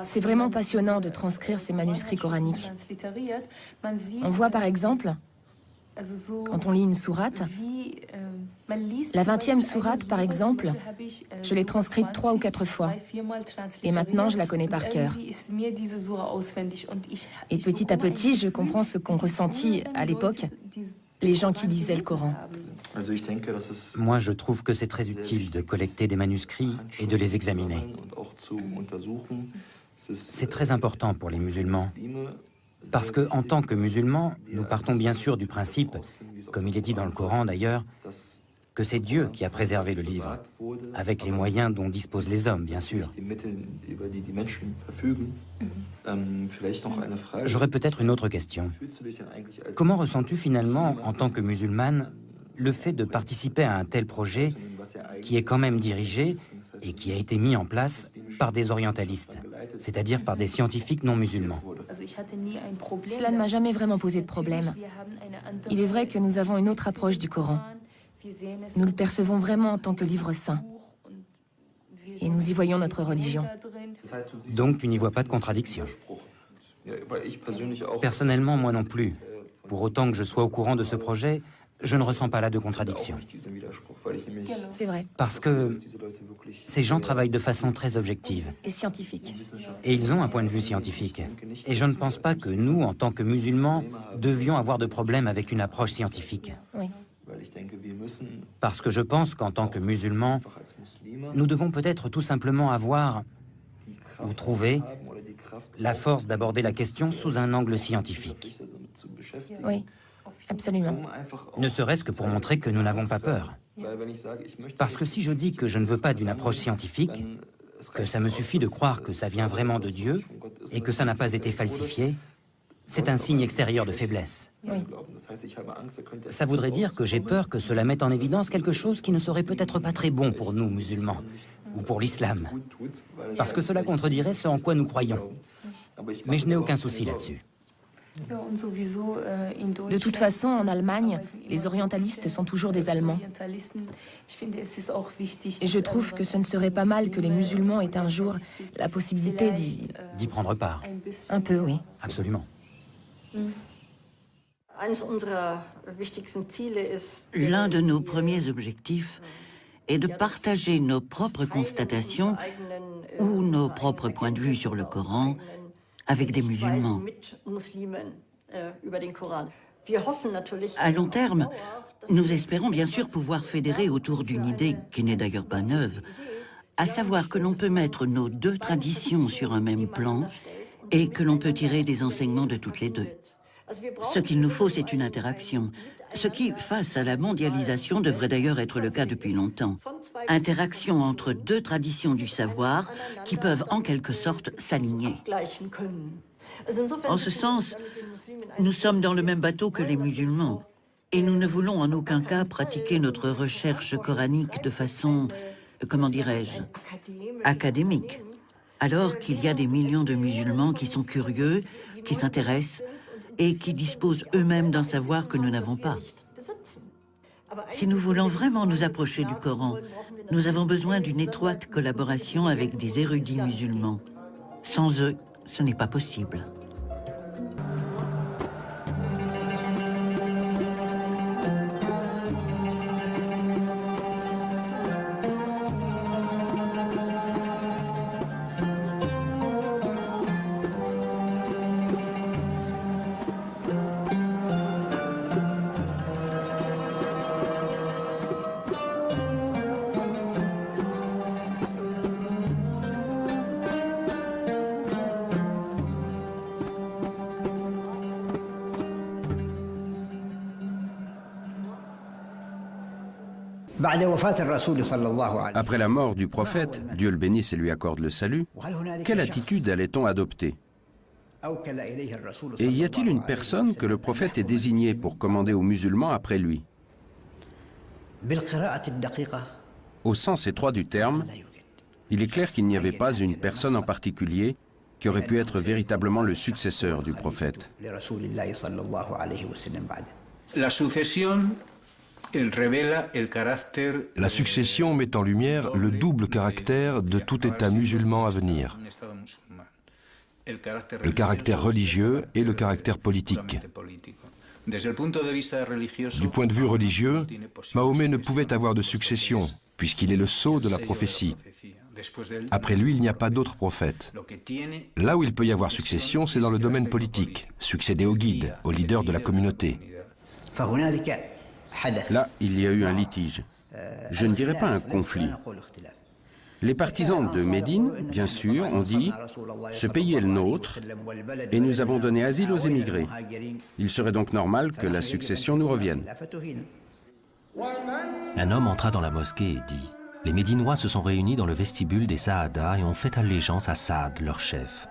C'est vraiment passionnant de transcrire ces manuscrits coraniques. On voit par exemple, quand on lit une sourate, la 20e sourate par exemple, je l'ai transcrite 3 ou 4 fois. Et maintenant, je la connais par cœur. Et petit à petit, je comprends ce qu'ont ressenti à l'époque les gens qui lisaient le Coran. Moi, je trouve que c'est très utile de collecter des manuscrits et de les examiner. C'est très important pour les musulmans, parce que, en tant que musulmans, nous partons bien sûr du principe, comme il est dit dans le Coran d'ailleurs, que c'est Dieu qui a préservé le livre, avec les moyens dont disposent les hommes, bien sûr. J'aurais peut-être une autre question. Comment ressens-tu finalement, en tant que musulmane, le fait de participer à un tel projet qui est quand même dirigé et qui a été mis en place par des orientalistes, c'est-à-dire par des scientifiques non musulmans? Cela ne m'a jamais vraiment posé de problème. Il est vrai que nous avons une autre approche du Coran. Nous le percevons vraiment en tant que livre saint. Et nous y voyons notre religion. Donc tu n'y vois pas de contradiction? Personnellement, moi non plus. Pour autant que je sois au courant de ce projet, je ne ressens pas là de contradiction. C'est vrai. Parce que ces gens travaillent de façon très objective. Et scientifique. Et ils ont un point de vue scientifique. Et je ne pense pas que nous, en tant que musulmans, devions avoir de problème avec une approche scientifique. Oui. Parce que je pense qu'en tant que musulmans, nous devons peut-être tout simplement avoir, ou trouver, la force d'aborder la question sous un angle scientifique. Oui, absolument. Ne serait-ce que pour montrer que nous n'avons pas peur. Parce que si je dis que je ne veux pas d'une approche scientifique, que ça me suffit de croire que ça vient vraiment de Dieu et que ça n'a pas été falsifié, c'est un signe extérieur de faiblesse. Oui. Ça voudrait dire que j'ai peur que cela mette en évidence quelque chose qui ne serait peut-être pas très bon pour nous, musulmans, ou pour l'islam, parce que cela contredirait ce en quoi nous croyons. Mais je n'ai aucun souci là-dessus. De toute façon, en Allemagne, les orientalistes sont toujours des Allemands. Et je trouve que ce ne serait pas mal que les musulmans aient un jour la possibilité d'y prendre part. Un peu, oui. Absolument. L'un de nos premiers objectifs est de partager nos propres constatations ou nos propres points de vue sur le Coran avec des musulmans. À long terme, nous espérons bien sûr pouvoir fédérer autour d'une idée qui n'est d'ailleurs pas neuve, à savoir que l'on peut mettre nos deux traditions sur un même plan et que l'on peut tirer des enseignements de toutes les deux. Ce qu'il nous faut, c'est une interaction. Ce qui, face à la mondialisation, devrait d'ailleurs être le cas depuis longtemps. Interaction entre deux traditions du savoir qui peuvent en quelque sorte s'aligner. En ce sens, nous sommes dans le même bateau que les musulmans. Et nous ne voulons en aucun cas pratiquer notre recherche coranique de façon, comment dirais-je, académique. Alors qu'il y a des millions de musulmans qui sont curieux, qui s'intéressent et qui disposent eux-mêmes d'un savoir que nous n'avons pas. Si nous voulons vraiment nous approcher du Coran, nous avons besoin d'une étroite collaboration avec des érudits musulmans. Sans eux, ce n'est pas possible. Après la mort du prophète, Dieu le bénisse et lui accorde le salut, quelle attitude allait-on adopter? Et y a-t-il une personne que le prophète ait désignée pour commander aux musulmans après lui? Au sens étroit du terme, il est clair qu'il n'y avait pas une personne en particulier qui aurait pu être véritablement le successeur du prophète. La succession met en lumière le double caractère de tout État musulman à venir, le caractère religieux et le caractère politique. Du point de vue religieux, Mahomet ne pouvait avoir de succession, puisqu'il est le sceau de la prophétie. Après lui, il n'y a pas d'autre prophète. Là où il peut y avoir succession, c'est dans le domaine politique, succéder au guide, au leader de la communauté. Là, il y a eu un litige. Je ne dirais pas un conflit. Les partisans de Médine, bien sûr, ont dit « Ce pays est le nôtre et nous avons donné asile aux émigrés. Il serait donc normal que la succession nous revienne. » Un homme entra dans la mosquée et dit « Les Médinois se sont réunis dans le vestibule des Saada et ont fait allégeance à Saad, leur chef. »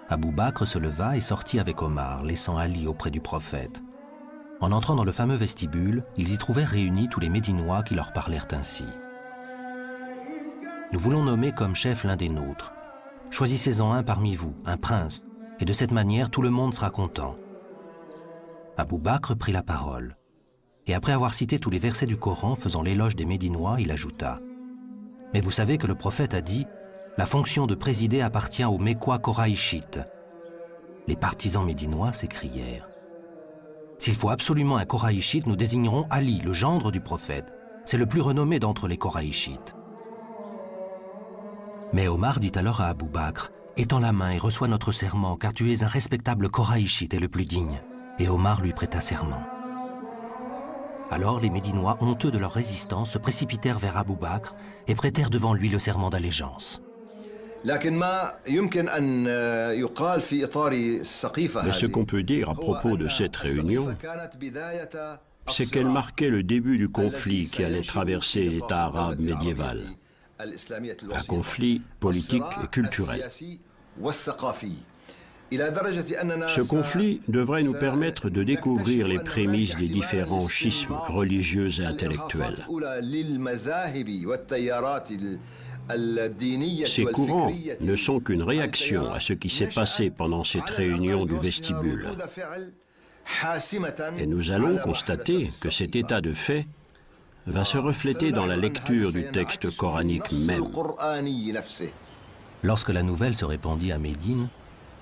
Abou Bakr se leva et sortit avec Omar, laissant Ali auprès du prophète. En entrant dans le fameux vestibule, ils y trouvèrent réunis tous les Médinois qui leur parlèrent ainsi. « Nous voulons nommer comme chef l'un des nôtres. Choisissez-en un parmi vous, un prince, et de cette manière tout le monde sera content. » Abou Bakr prit la parole. Et après avoir cité tous les versets du Coran faisant l'éloge des Médinois, il ajouta « Mais vous savez que le prophète a dit « La fonction de présider appartient aux Mécois Koraïchites. » Les partisans médinois s'écrièrent « S'il faut absolument un Koraïchite, nous désignerons Ali, le gendre du prophète. C'est le plus renommé d'entre les Koraïchites. » Mais Omar dit alors à Abou Bakr « Étends la main et reçois notre serment, car tu es un respectable Koraïchite et le plus digne. » Et Omar lui prêta serment. Alors les Médinois, honteux de leur résistance, se précipitèrent vers Abou Bakr et prêtèrent devant lui le serment d'allégeance. Mais ce qu'on peut dire à propos de cette réunion, c'est qu'elle marquait le début du conflit qui allait traverser l'État arabe médiéval. Un conflit politique et culturel. Ce conflit devrait nous permettre de découvrir les prémices des différents schismes religieux et intellectuels. Ces courants ne sont qu'une réaction à ce qui s'est passé pendant cette réunion du vestibule. Et nous allons constater que cet état de fait va se refléter dans la lecture du texte coranique même. Lorsque la nouvelle se répandit à Médine,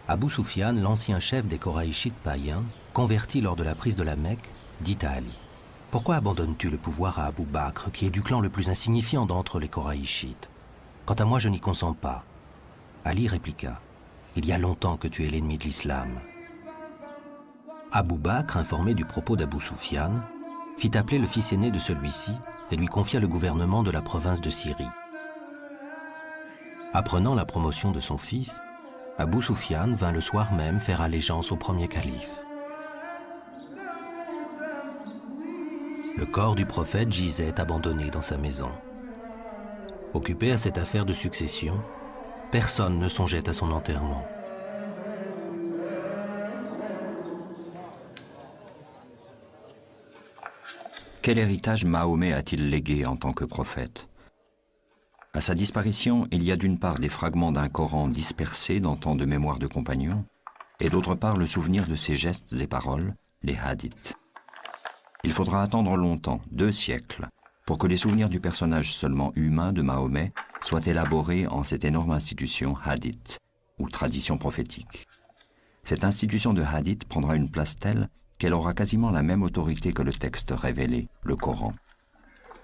Abou Soufian, l'ancien chef des Koraïchites païens, converti lors de la prise de la Mecque, dit à Ali « Pourquoi abandonnes-tu le pouvoir à Abou Bakr, qui est du clan le plus insignifiant d'entre les Koraïchites? Quant à moi, je n'y consens pas. » Ali répliqua « Il y a longtemps que tu es l'ennemi de l'islam. » Abou Bakr, informé du propos d'Abou Soufian, fit appeler le fils aîné de celui-ci et lui confia le gouvernement de la province de Syrie. Apprenant la promotion de son fils, Abou Soufian vint le soir même faire allégeance au premier calife. Le corps du prophète gisait abandonné dans sa maison. Occupé à cette affaire de succession, personne ne songeait à son enterrement. Quel héritage Mahomet a-t-il légué en tant que prophète? À sa disparition, il y a d'une part des fragments d'un Coran dispersés dans tant de mémoires de compagnons, et d'autre part le souvenir de ses gestes et paroles, les hadiths. Il faudra attendre longtemps, 2 siècles, pour que les souvenirs du personnage seulement humain de Mahomet soient élaborés en cette énorme institution hadith, ou tradition prophétique. Cette institution de hadith prendra une place telle qu'elle aura quasiment la même autorité que le texte révélé, le Coran.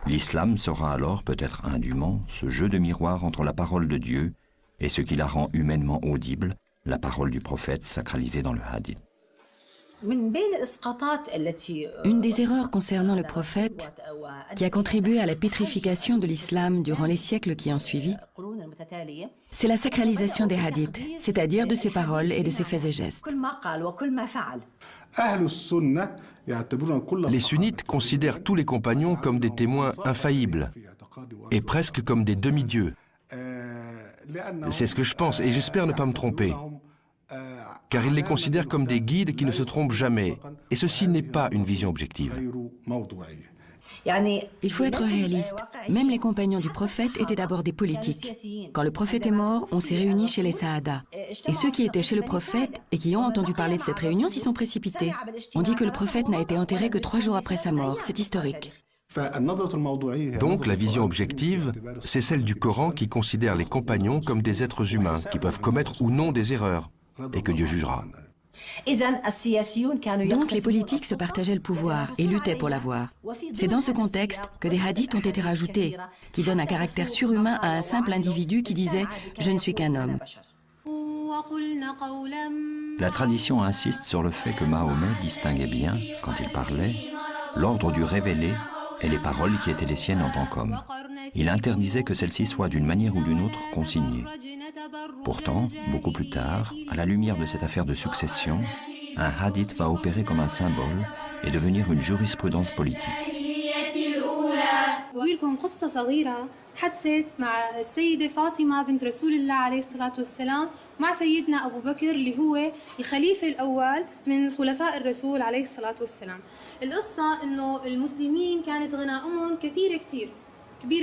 L'islam sera alors peut-être indûment ce jeu de miroir entre la parole de Dieu et ce qui la rend humainement audible, la parole du prophète sacralisée dans le hadith. Une des erreurs concernant le prophète qui a contribué à la pétrification de l'islam durant les siècles qui ont suivi, c'est la sacralisation des hadiths, c'est-à-dire de ses paroles et de ses faits et gestes. Les sunnites considèrent tous les compagnons comme des témoins infaillibles et presque comme des demi-dieux. C'est ce que je pense et j'espère ne pas me tromper, car ils les considèrent comme des guides qui ne se trompent jamais, et ceci n'est pas une vision objective. Il faut être réaliste. Même les compagnons du prophète étaient d'abord des politiques. Quand le prophète est mort, on s'est réunis chez les Saada. Et ceux qui étaient chez le prophète et qui ont entendu parler de cette réunion s'y sont précipités. On dit que le prophète n'a été enterré que 3 jours après sa mort. C'est historique. Donc la vision objective, c'est celle du Coran qui considère les compagnons comme des êtres humains qui peuvent commettre ou non des erreurs et que Dieu jugera. Donc les politiques se partageaient le pouvoir et luttaient pour l'avoir. C'est dans ce contexte que des hadiths ont été rajoutés, qui donnent un caractère surhumain à un simple individu qui disait « Je ne suis qu'un homme ». La tradition insiste sur le fait que Mahomet distinguait bien, quand il parlait, l'ordre du révélé et les paroles qui étaient les siennes en tant qu'homme. Il interdisait que celles-ci soient d'une manière ou d'une autre consignées. Pourtant, beaucoup plus tard, à la lumière de cette affaire de succession, un hadith va opérer comme un symbole et devenir une jurisprudence politique. بقولكم قصة صغيرة حدثت مع السيدة فاطمة بنت رسول الله عليه الصلاة والسلام مع سيدنا أبو بكر اللي هو الخليفة الأول من خلفاء الرسول عليه الصلاة والسلام. القصة إنه المسلمين كانت غنائمهم كبيرة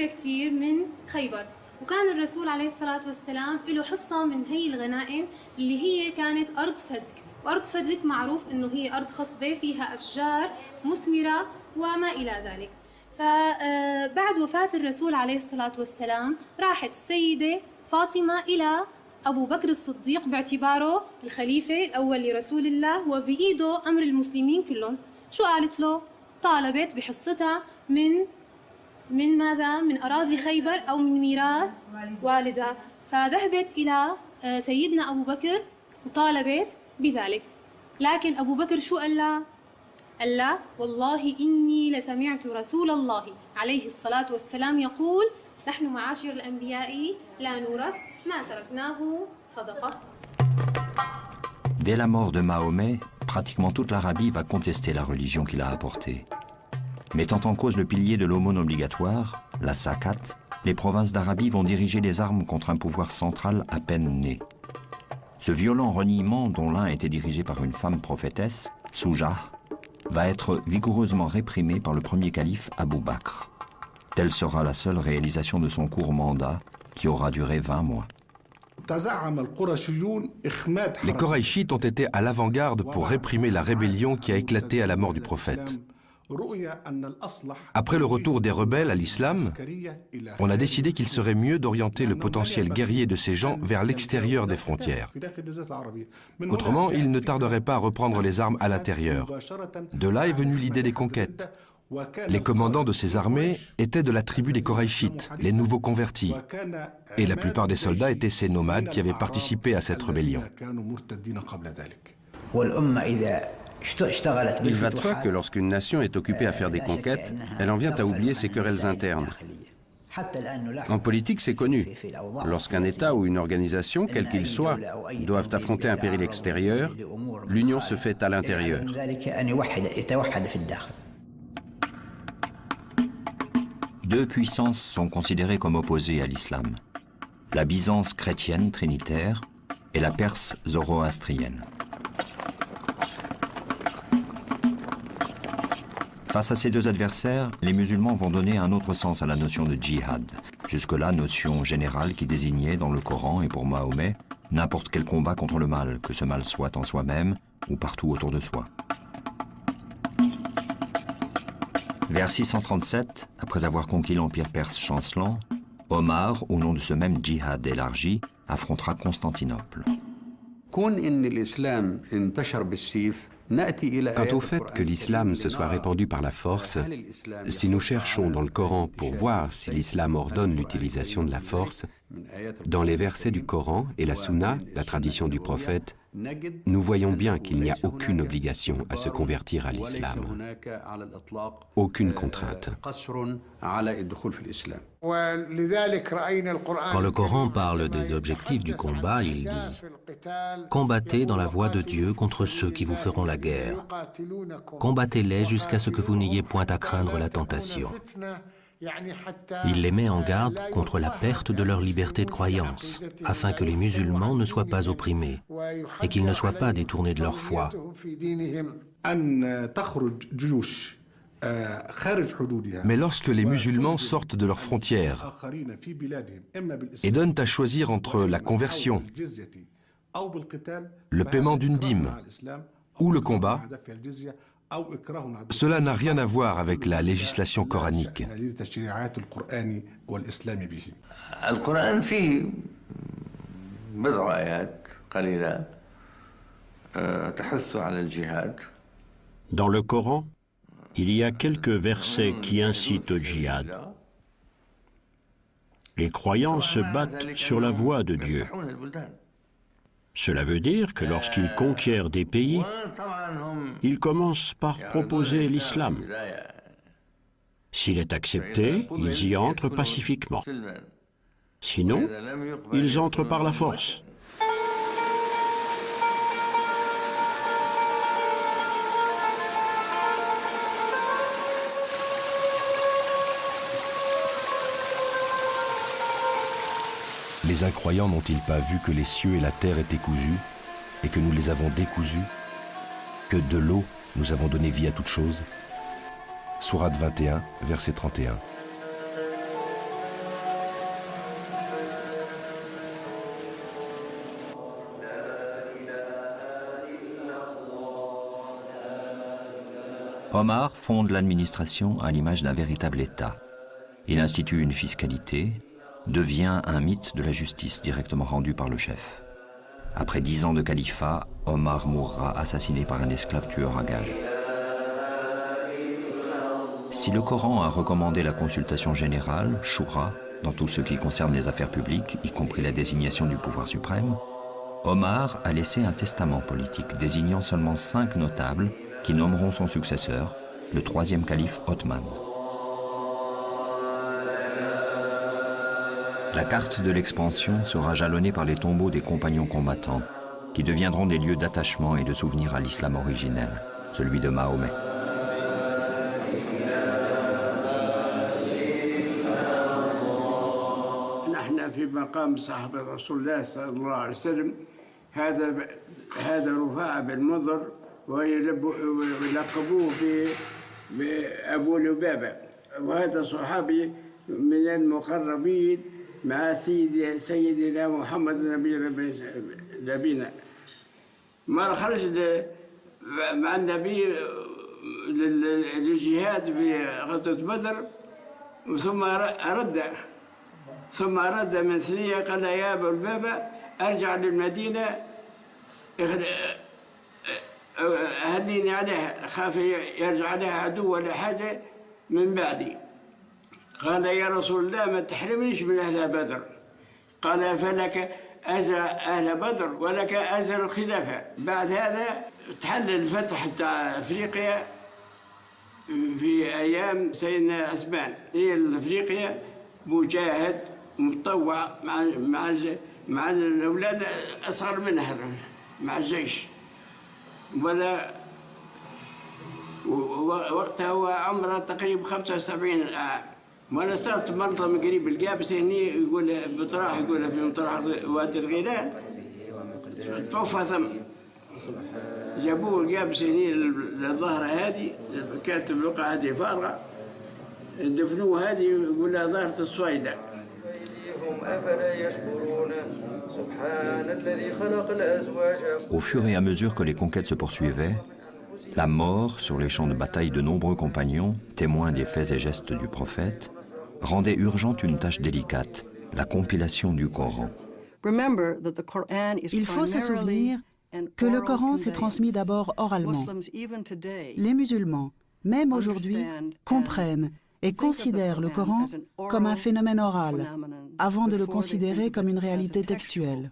كتير من خيبر، وكان الرسول عليه الصلاة والسلام له حصة من هي الغنائم اللي هي كانت أرض فدك، وأرض فدك معروف إنه هي أرض خصبة فيها أشجار مثمرة وما إلى ذلك. فبعد وفاة الرسول عليه الصلاة والسلام راحت السيدة فاطمة إلى أبو بكر الصديق باعتباره الخليفة الأول لرسول الله وبإيده أمر المسلمين كلهم. شو قالت له؟ طالبت بحصتها من ماذا؟ من أراضي خيبر أو من ميراث والدها. فذهبت إلى سيدنا أبو بكر وطالبت بذلك. لكن أبو بكر شو قال لها؟ قال لا والله إني لسمعت رسول الله عليه الصلاة والسلام يقول نحن معاشر الأنبياء لا نورث ما تركناه صدقة. Dès la mort de Mahomet, pratiquement toute l'Arabie va contester la religion qu'il a apportée. Mettant en cause le pilier de l'aumône obligatoire, la zakat, les provinces d'Arabie vont diriger les armes contre un pouvoir central à peine né. Ce violent reniement, dont l'un était dirigé par une femme prophétesse, Soujah, va être vigoureusement réprimé par le premier calife Abou Bakr. Telle sera la seule réalisation de son court mandat, qui aura duré 20 mois. Les Koraïchites ont été à l'avant-garde pour réprimer la rébellion qui a éclaté à la mort du prophète. Après le retour des rebelles à l'islam, on a décidé qu'il serait mieux d'orienter le potentiel guerrier de ces gens vers l'extérieur des frontières. Autrement, ils ne tarderaient pas à reprendre les armes à l'intérieur. De là est venue l'idée des conquêtes. Les commandants de ces armées étaient de la tribu des Koraïchites, les nouveaux convertis. Et la plupart des soldats étaient ces nomades qui avaient participé à cette rébellion. Il va de soi que lorsqu'une nation est occupée à faire des conquêtes, elle en vient à oublier ses querelles internes. En politique, c'est connu. Lorsqu'un État ou une organisation, quel qu'il soit, doivent affronter un péril extérieur, l'union se fait à l'intérieur. Deux puissances sont considérées comme opposées à l'islam. La Byzance chrétienne trinitaire et la Perse zoroastrienne. Face à ces deux adversaires, les musulmans vont donner un autre sens à la notion de djihad. Jusque-là, notion générale qui désignait dans le Coran et pour Mahomet n'importe quel combat contre le mal, que ce mal soit en soi-même ou partout autour de soi. Vers 637, après avoir conquis l'empire perse chancelant, Omar, au nom de ce même djihad élargi, affrontera Constantinople. Quant au fait que l'islam se soit répandu par la force, si nous cherchons dans le Coran pour voir si l'islam ordonne l'utilisation de la force, dans les versets du Coran et la Sunna, la tradition du prophète, nous voyons bien qu'il n'y a aucune obligation à se convertir à l'islam. Aucune contrainte. Quand le Coran parle des objectifs du combat, il dit « Combattez dans la voie de Dieu contre ceux qui vous feront la guerre. Combattez-les jusqu'à ce que vous n'ayez point à craindre la tentation. » Il les met en garde contre la perte de leur liberté de croyance, afin que les musulmans ne soient pas opprimés et qu'ils ne soient pas détournés de leur foi. Mais lorsque les musulmans sortent de leurs frontières et donnent à choisir entre la conversion, le paiement d'une dîme ou le combat, cela n'a rien à voir avec la législation coranique. Dans le Coran, il y a quelques versets qui incitent au djihad. Les croyants se battent sur la voie de Dieu. Cela veut dire que lorsqu'ils conquièrent des pays, ils commencent par proposer l'islam. S'il est accepté, ils y entrent pacifiquement. Sinon, ils entrent par la force. Les incroyants n'ont-ils pas vu que les cieux et la terre étaient cousus et que nous les avons décousus, que de l'eau nous avons donné vie à toute chose? Sourate 21, verset 31. Omar fonde l'administration à l'image d'un véritable État. Il institue une fiscalité, devient un mythe de la justice directement rendu par le chef. Après 10 ans de califat, Omar mourra assassiné par un esclave tueur à gages. Si le Coran a recommandé la consultation générale, Shura, dans tout ce qui concerne les affaires publiques, y compris la désignation du pouvoir suprême, Omar a laissé un testament politique désignant seulement 5 notables qui nommeront son successeur, le 3e calife Othman. La carte de l'expansion sera jalonnée par les tombeaux des compagnons combattants, qui deviendront des lieux d'attachement et de souvenir à l'islam originel, celui de Mahomet. مع سيدنا محمد نبينا ما خرج مع النبي للجهاد في غزوة بدر ثم رد من ثنية قال يا أبا لبابة أرجع للمدينة أهنيني عليها خاف يرجع عليها عدو ولا حاجة من بعدي قال يا رسول الله ما تحرمنيش من أهل بدر قال فلك أجر أهل بدر ولك أجر الخلافة بعد هذا تحل الفتح تاع أفريقيا في أيام سيدنا عثمان هي أفريقيا مجاهد متطوع مع الأولاد أصغر منها مع الجيش ولا وقتها هو عمره تقريبا 75 عام وانا صرت مرضى من قريب القابس هني يقول بطراح يقول في مطرح وادي الغيلان توفى ثم جابوه جاب سنين للظهر هذه كانت البقعة هذه فارغة دفنوه هذه يقول لها ظهرة الصويدة. Au fur et à mesure que les conquêtes se poursuivaient, la mort sur les champs de bataille de nombreux compagnons, témoins des faits et gestes du prophète, rendait urgente une tâche délicate, la compilation du Coran. Il faut se souvenir que le Coran s'est transmis d'abord oralement. Les musulmans, même aujourd'hui, comprennent et considèrent le Coran comme un phénomène oral, avant de le considérer comme une réalité textuelle.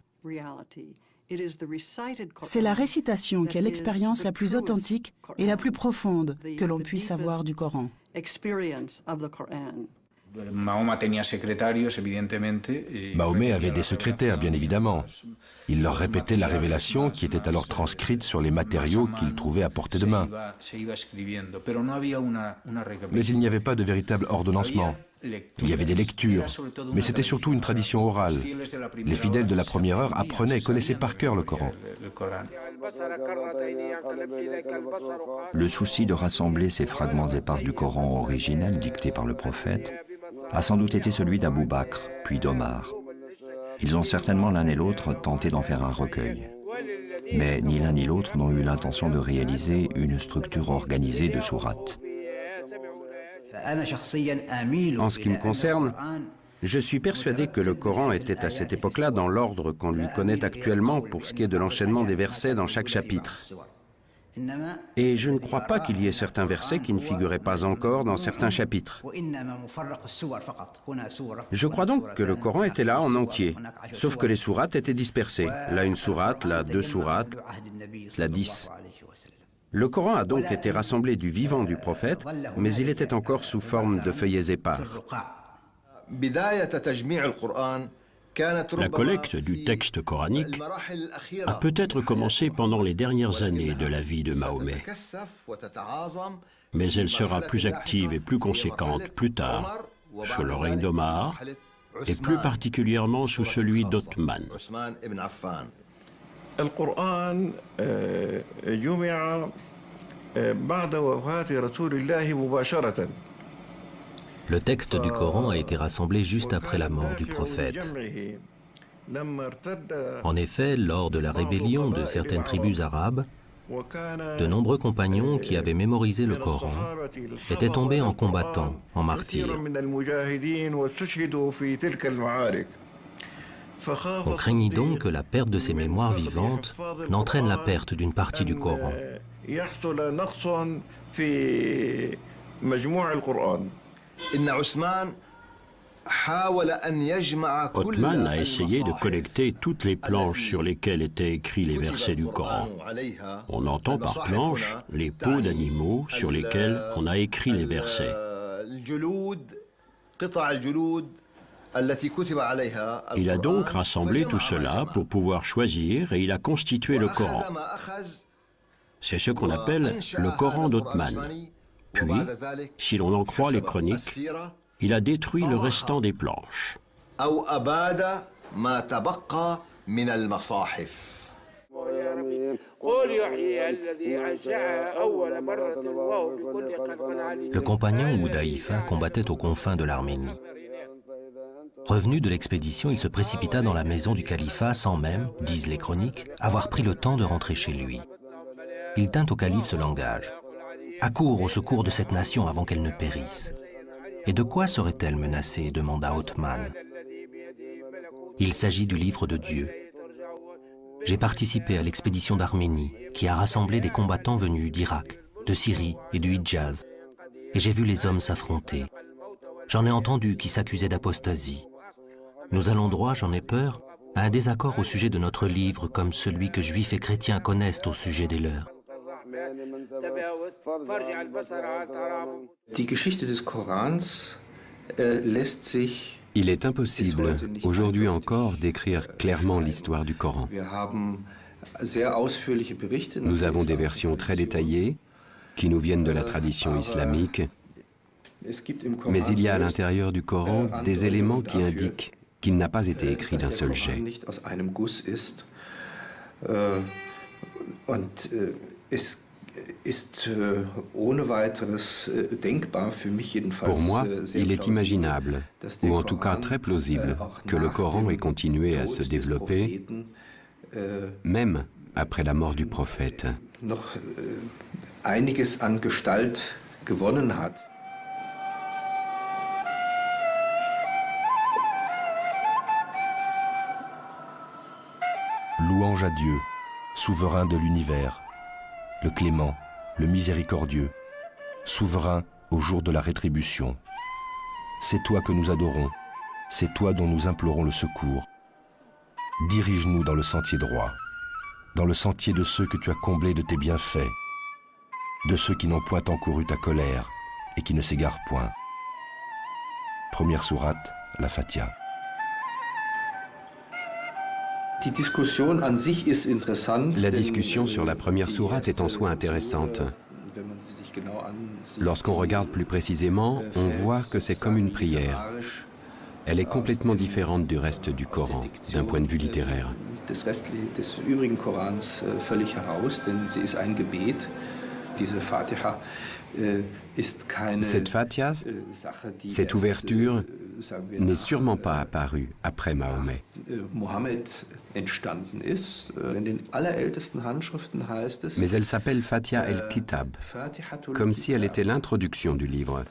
C'est la récitation qui est l'expérience la plus authentique et la plus profonde que l'on puisse avoir du Coran. Mahomet avait des secrétaires, bien évidemment. Il leur répétait la révélation qui était alors transcrite sur les matériaux qu'il trouvait à portée de main. Mais il n'y avait pas de véritable ordonnancement. Il y avait des lectures, mais c'était surtout une tradition orale. Les fidèles de la première heure apprenaient et connaissaient par cœur le Coran. Le souci de rassembler ces fragments épars du Coran originel dicté par le prophète a sans doute été celui d'Abou Bakr, puis d'Omar. Ils ont certainement l'un et l'autre tenté d'en faire un recueil. Mais ni l'un ni l'autre n'ont eu l'intention de réaliser une structure organisée de sourates. En ce qui me concerne, je suis persuadé que le Coran était à cette époque-là dans l'ordre qu'on lui connaît actuellement pour ce qui est de l'enchaînement des versets dans chaque chapitre. Et je ne crois pas qu'il y ait certains versets qui ne figuraient pas encore dans certains chapitres. Je crois donc que le Coran était là en entier, sauf que les sourates étaient dispersées. Là une sourate, là 2 sourates, là 10. Le Coran a donc été rassemblé du vivant du prophète, mais il était encore sous forme de feuillets épars. La collecte du texte coranique a peut-être commencé pendant les dernières années de la vie de Mahomet, mais elle sera plus active et plus conséquente plus tard, sous le règne d'Omar, et plus particulièrement sous celui d'Othman. Le texte du Coran a été rassemblé juste après la mort du prophète. En effet, lors de la rébellion de certaines tribus arabes, de nombreux compagnons qui avaient mémorisé le Coran étaient tombés en combattant, en martyrs. On craignit donc que la perte de ces mémoires vivantes n'entraîne la perte d'une partie du Coran. Othman a essayé de collecter toutes les planches sur lesquelles étaient écrits les versets du Coran. On entend par planches les peaux d'animaux sur lesquelles on a écrit les versets. Il a donc rassemblé tout cela pour pouvoir choisir et il a constitué le Coran. C'est ce qu'on appelle le Coran d'Othman. Puis, si l'on en croit les chroniques, il a détruit le restant des planches. Le compagnon Hudayfa combattait aux confins de l'Arménie. Revenu de l'expédition, il se précipita dans la maison du califat sans même, disent les chroniques, avoir pris le temps de rentrer chez lui. Il tint au calife ce langage. « Accours au secours de cette nation avant qu'elle ne périsse. » « Et de quoi serait-elle menacée » demanda Othman. « Il s'agit du livre de Dieu. J'ai participé à l'expédition d'Arménie qui a rassemblé des combattants venus d'Irak, de Syrie et du Hidjaz. Et j'ai vu les hommes s'affronter. J'en ai entendu qui s'accusaient d'apostasie. Nous allons droit, j'en ai peur, à un désaccord au sujet de notre livre comme celui que juifs et chrétiens connaissent au sujet des leurs. Il est impossible, aujourd'hui encore, d'écrire clairement l'histoire du Coran. Nous avons des versions très détaillées qui nous viennent de la tradition islamique, mais il y a à l'intérieur du Coran des éléments qui indiquent qu'il n'a pas été écrit d'un seul jet. Pour moi, il est imaginable, ou en tout cas très plausible, que le Coran ait continué à se développer, même après la mort du prophète. Louange à Dieu, souverain de l'univers, le clément, le miséricordieux, souverain au jour de la rétribution. C'est toi que nous adorons, c'est toi dont nous implorons le secours. Dirige-nous dans le sentier droit, dans le sentier de ceux que tu as comblés de tes bienfaits, de ceux qui n'ont point encouru ta colère et qui ne s'égarent point. Première sourate, la Fatiha. La discussion sur la première sourate est en soi intéressante. Lorsqu'on regarde plus précisément, on voit que c'est comme une prière. Elle est complètement différente du reste du Coran, d'un point de vue littéraire. Cette Fatiha, cette ouverture, n'est sûrement pas apparue après Mahomet. Mais elle s'appelle Fatiha el-Kitab, comme si elle était l'introduction du livre.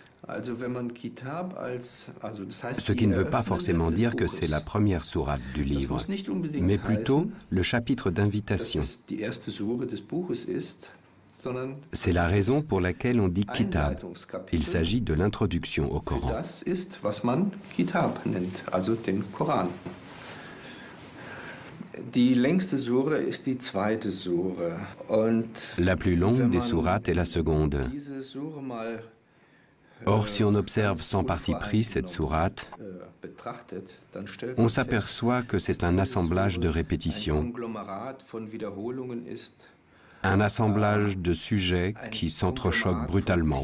Ce qui ne veut pas forcément dire que c'est la première sourate du livre, mais plutôt le chapitre d'invitation. C'est la raison pour laquelle on dit Kitab. Il s'agit de l'introduction au Coran. La plus longue des sourates est la seconde. Or, si on observe sans parti pris cette sourate, on s'aperçoit que c'est un assemblage de répétitions, un assemblage de sujets qui s'entrechoquent brutalement.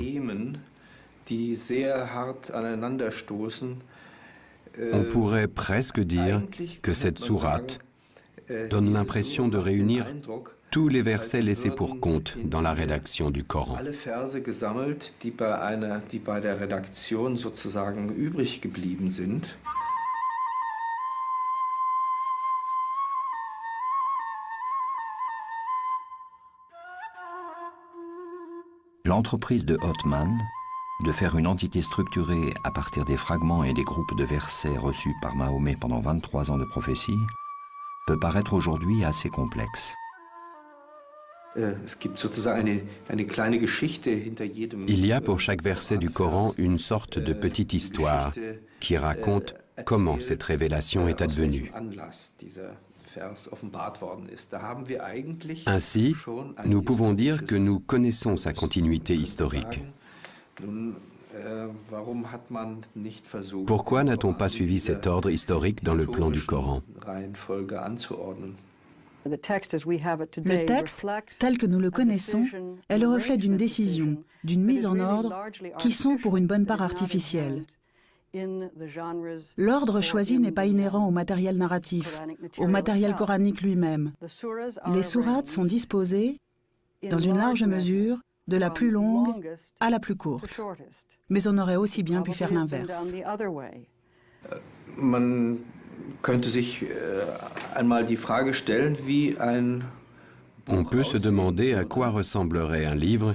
On pourrait presque dire que cette sourate donne l'impression de réunir tous les versets laissés pour compte dans la rédaction du Coran. L'entreprise de Othman de faire une entité structurée à partir des fragments et des groupes de versets reçus par Mahomet pendant 23 ans de prophétie peut paraître aujourd'hui assez complexe. Il y a pour chaque verset du Coran une sorte de petite histoire qui raconte comment cette révélation est advenue. Ainsi, nous pouvons dire que nous connaissons sa continuité historique. Pourquoi n'a-t-on pas suivi cet ordre historique dans le plan du Coran ? Le texte, tel que nous le connaissons, est le reflet d'une décision, d'une mise en ordre, qui sont pour une bonne part artificielles. L'ordre choisi n'est pas inhérent au matériel narratif, au matériel coranique lui-même. Les sourates sont disposées, dans une large mesure, de la plus longue à la plus courte. Mais on aurait aussi bien pu faire l'inverse. On peut se demander à quoi ressemblerait un livre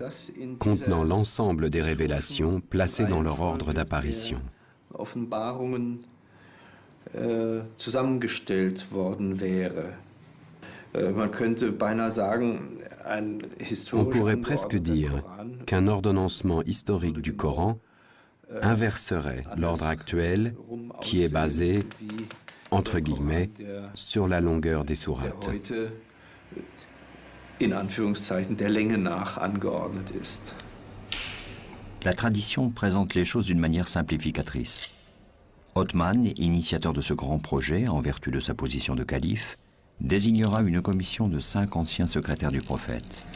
contenant l'ensemble des révélations placées dans leur ordre d'apparition. On pourrait presque dire qu'un ordonnancement historique du Coran inverserait l'ordre actuel qui est basé, entre guillemets, sur la longueur des sourates. La tradition présente les choses d'une manière simplificatrice. Othman, initiateur de ce grand projet, en vertu de sa position de calife, désignera une commission de 5 anciens secrétaires du prophète.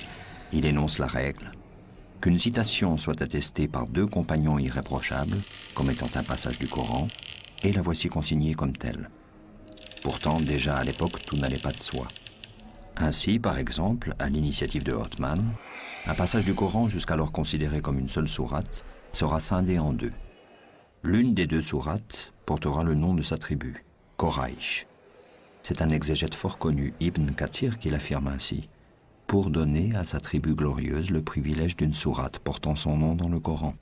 Il énonce la règle qu'une citation soit attestée par 2 compagnons irréprochables, comme étant un passage du Coran, et la voici consignée comme telle. Pourtant, déjà à l'époque, tout n'allait pas de soi. Ainsi, par exemple, à l'initiative de Othman, un passage du Coran jusqu'alors considéré comme une seule sourate sera scindé en deux. L'une des deux sourates portera le nom de sa tribu, Quraysh. C'est un exégète fort connu, Ibn Kathir, qui l'affirme ainsi, pour donner à sa tribu glorieuse le privilège d'une sourate portant son nom dans le Coran.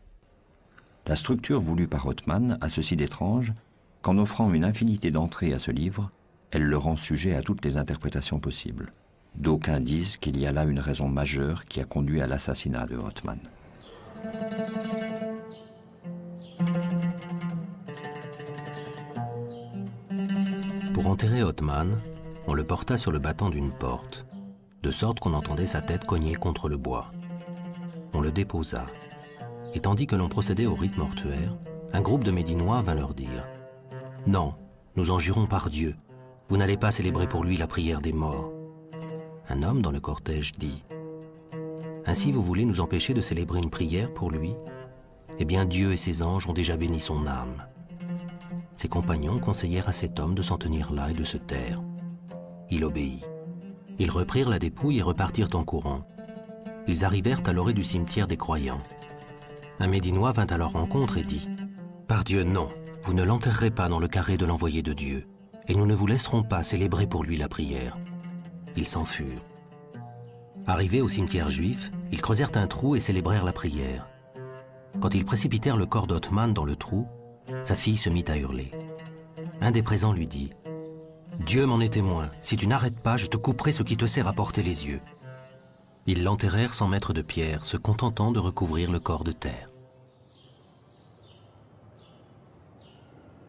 La structure voulue par Othman a ceci d'étrange qu'en offrant une infinité d'entrées à ce livre, elle le rend sujet à toutes les interprétations possibles. D'aucuns disent qu'il y a là une raison majeure qui a conduit à l'assassinat de Othman. Pour enterrer Othman, on le porta sur le battant d'une porte, de sorte qu'on entendait sa tête cogner contre le bois. On le déposa. Et tandis que l'on procédait au rite mortuaire, un groupe de Médinois vint leur dire « Non, nous en jurons par Dieu, vous n'allez pas célébrer pour lui la prière des morts. » Un homme dans le cortège dit « Ainsi vous voulez nous empêcher de célébrer une prière pour lui? Eh bien Dieu et ses anges ont déjà béni son âme. » Ses compagnons conseillèrent à cet homme de s'en tenir là et de se taire. Il obéit. Ils reprirent la dépouille et repartirent en courant. Ils arrivèrent à l'orée du cimetière des croyants. Un Médinois vint à leur rencontre et dit « Par Dieu, non, vous ne l'enterrerez pas dans le carré de l'envoyé de Dieu, et nous ne vous laisserons pas célébrer pour lui la prière. » Ils s'en furent. Arrivés au cimetière juif, ils creusèrent un trou et célébrèrent la prière. Quand ils précipitèrent le corps d'Othman dans le trou, sa fille se mit à hurler. Un des présents lui dit « Dieu m'en est témoin, si tu n'arrêtes pas, je te couperai ce qui te sert à porter les yeux. » Ils l'enterrèrent sans mettre de pierre, se contentant de recouvrir le corps de terre.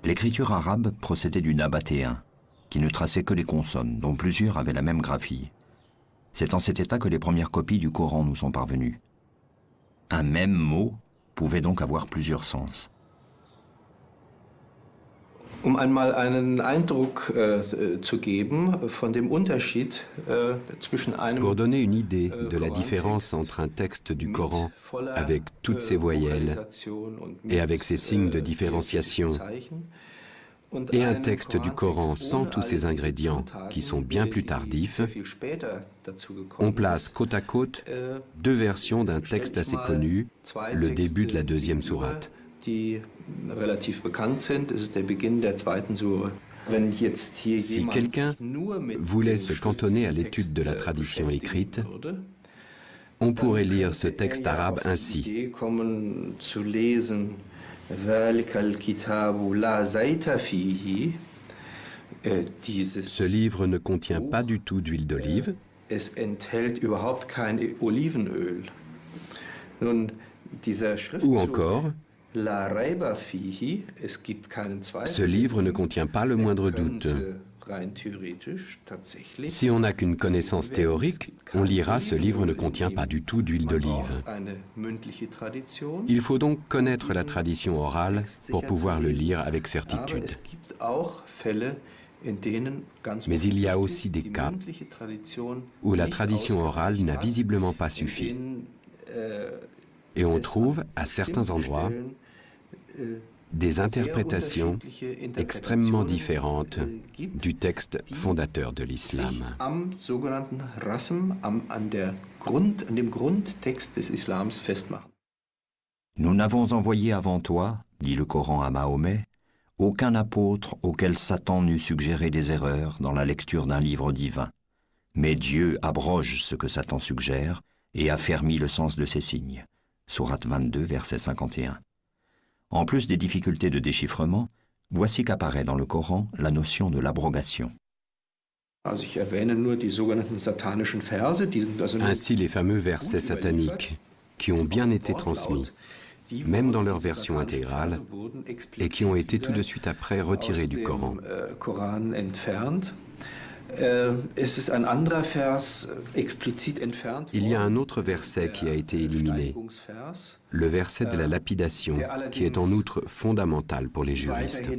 L'écriture arabe procédait du nabatéen, qui ne traçait que les consonnes, dont plusieurs avaient la même graphie. C'est en cet état que les premières copies du Coran nous sont parvenues. Un même mot pouvait donc avoir plusieurs sens. Um einmal einen Eindruck zu geben von dem Unterschied zwischen einem Pour donner une idée de la différence entre un texte du Coran avec toutes ses voyelles et avec ses signes de différenciation et un texte du Coran sans tous ces ingrédients qui sont bien plus tardifs, on place côte à côte deux versions d'un texte assez connu, le début de la deuxième sourate. Si quelqu'un voulait se cantonner à l'étude de la tradition écrite, on pourrait lire ce texte arabe ainsi. Ce livre ne contient pas du tout d'huile d'olive. Ou encore, ce livre ne contient pas le moindre doute. Si on n'a qu'une connaissance théorique, on lira ce livre ne contient pas du tout d'huile d'olive. Il faut donc connaître la tradition orale pour pouvoir le lire avec certitude. Mais il y a aussi des cas où la tradition orale n'a visiblement pas suffi. Et on trouve, à certains endroits, des interprétations extrêmement différentes du texte fondateur de l'islam. Nous n'avons envoyé avant toi, dit le Coran à Mahomet, aucun apôtre auquel Satan n'eût suggéré des erreurs dans la lecture d'un livre divin. Mais Dieu abroge ce que Satan suggère et affermit le sens de ses signes. Sourate 22, verset 51. En plus des difficultés de déchiffrement, voici qu'apparaît dans le Coran la notion de l'abrogation. Ainsi les fameux versets sataniques, qui ont bien été transmis, même dans leur version intégrale, et qui ont été tout de suite après retirés du Coran. Il y a un autre verset qui a été éliminé, le verset de la lapidation, qui est en outre fondamental pour les juristes.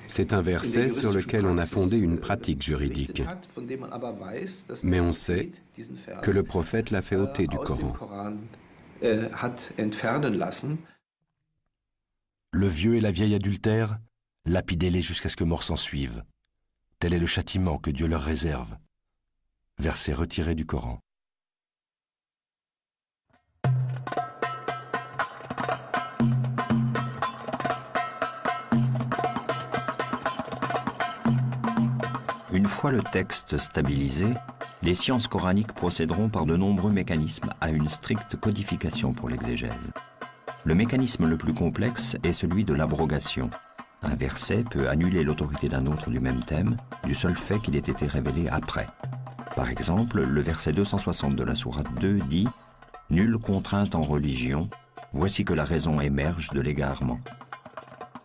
C'est un verset sur lequel on a fondé une pratique juridique. Mais on sait que le prophète l'a fait ôter du Coran. Le vieux et la vieille adultère, lapidez-les jusqu'à ce que mort s'en suive. Tel est le châtiment que Dieu leur réserve. Verset retiré du Coran. Une fois le texte stabilisé, les sciences coraniques procéderont par de nombreux mécanismes à une stricte codification pour l'exégèse. Le mécanisme le plus complexe est celui de l'abrogation. Un verset peut annuler l'autorité d'un autre du même thème, du seul fait qu'il ait été révélé après. Par exemple, le verset 260 de la sourate 2 dit « Nulle contrainte en religion, voici que la raison émerge de l'égarement ».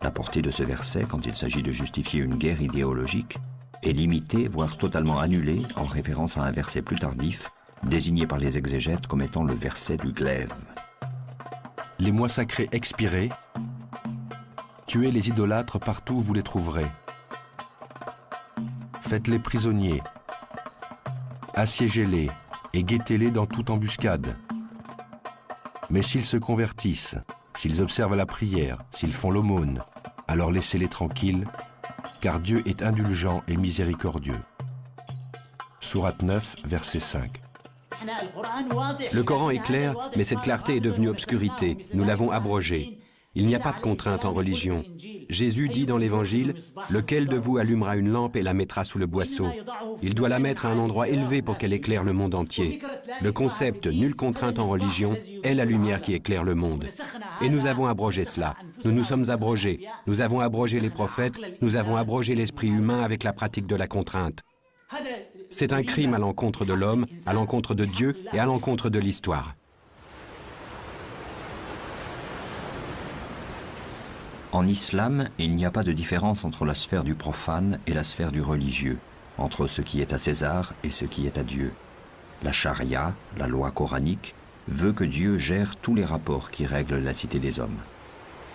La portée de ce verset, quand il s'agit de justifier une guerre idéologique, est limitée, voire totalement annulée, en référence à un verset plus tardif, désigné par les exégètes comme étant le verset du glaive. Les mois sacrés expirés, tuez les idolâtres partout où vous les trouverez. Faites-les prisonniers, assiégez-les et guettez-les dans toute embuscade. Mais s'ils se convertissent, s'ils observent la prière, s'ils font l'aumône, alors laissez-les tranquilles, car Dieu est indulgent et miséricordieux. Sourate 9, verset 5. Le Coran est clair, mais cette clarté est devenue obscurité. Nous l'avons abrogé. Il n'y a pas de contrainte en religion. Jésus dit dans l'Évangile, « Lequel de vous allumera une lampe et la mettra sous le boisseau ? Il doit la mettre à un endroit élevé pour qu'elle éclaire le monde entier. » Le concept « nulle contrainte en religion » est la lumière qui éclaire le monde. Et nous avons abrogé cela. Nous nous sommes abrogés. Nous avons abrogé les prophètes. Nous avons abrogé l'esprit humain avec la pratique de la contrainte. C'est un crime à l'encontre de l'homme, à l'encontre de Dieu et à l'encontre de l'histoire. En islam, il n'y a pas de différence entre la sphère du profane et la sphère du religieux, entre ce qui est à César et ce qui est à Dieu. La charia, la loi coranique, veut que Dieu gère tous les rapports qui règlent la cité des hommes.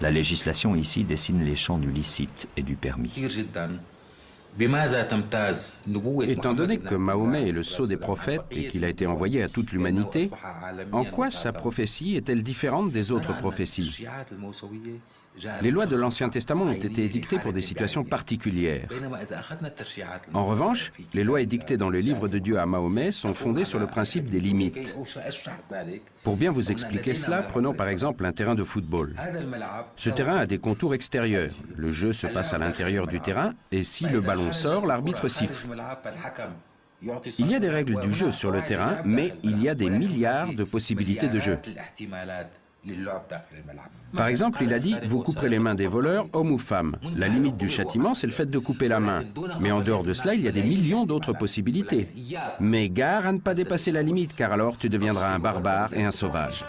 La législation ici dessine les champs du licite et du permis. Étant donné que Mahomet est le sceau des prophètes et qu'il a été envoyé à toute l'humanité, en quoi sa prophétie est-elle différente des autres prophéties ? Les lois de l'Ancien Testament ont été édictées pour des situations particulières. En revanche, les lois édictées dans le livre de Dieu à Mahomet sont fondées sur le principe des limites. Pour bien vous expliquer cela, prenons par exemple un terrain de football. Ce terrain a des contours extérieurs. Le jeu se passe à l'intérieur du terrain et si le ballon sort, l'arbitre siffle. Il y a des règles du jeu sur le terrain, mais il y a des milliards de possibilités de jeu. Par exemple, il a dit « Vous couperez les mains des voleurs, hommes ou femmes ». La limite du châtiment, c'est le fait de couper la main. Mais en dehors de cela, il y a des millions d'autres possibilités. Mais gare à ne pas dépasser la limite, car alors tu deviendras un barbare et un sauvage.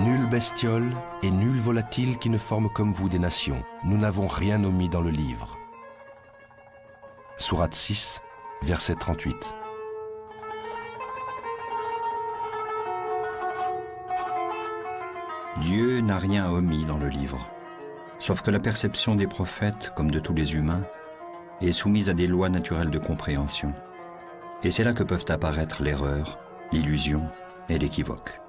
Nulle bestiole et nul volatile qui ne forme comme vous des nations. Nous n'avons rien omis dans le livre. Sourate 6, verset 38. Dieu n'a rien omis dans le livre, sauf que la perception des prophètes, comme de tous les humains, est soumise à des lois naturelles de compréhension. Et c'est là que peuvent apparaître l'erreur, l'illusion et l'équivoque.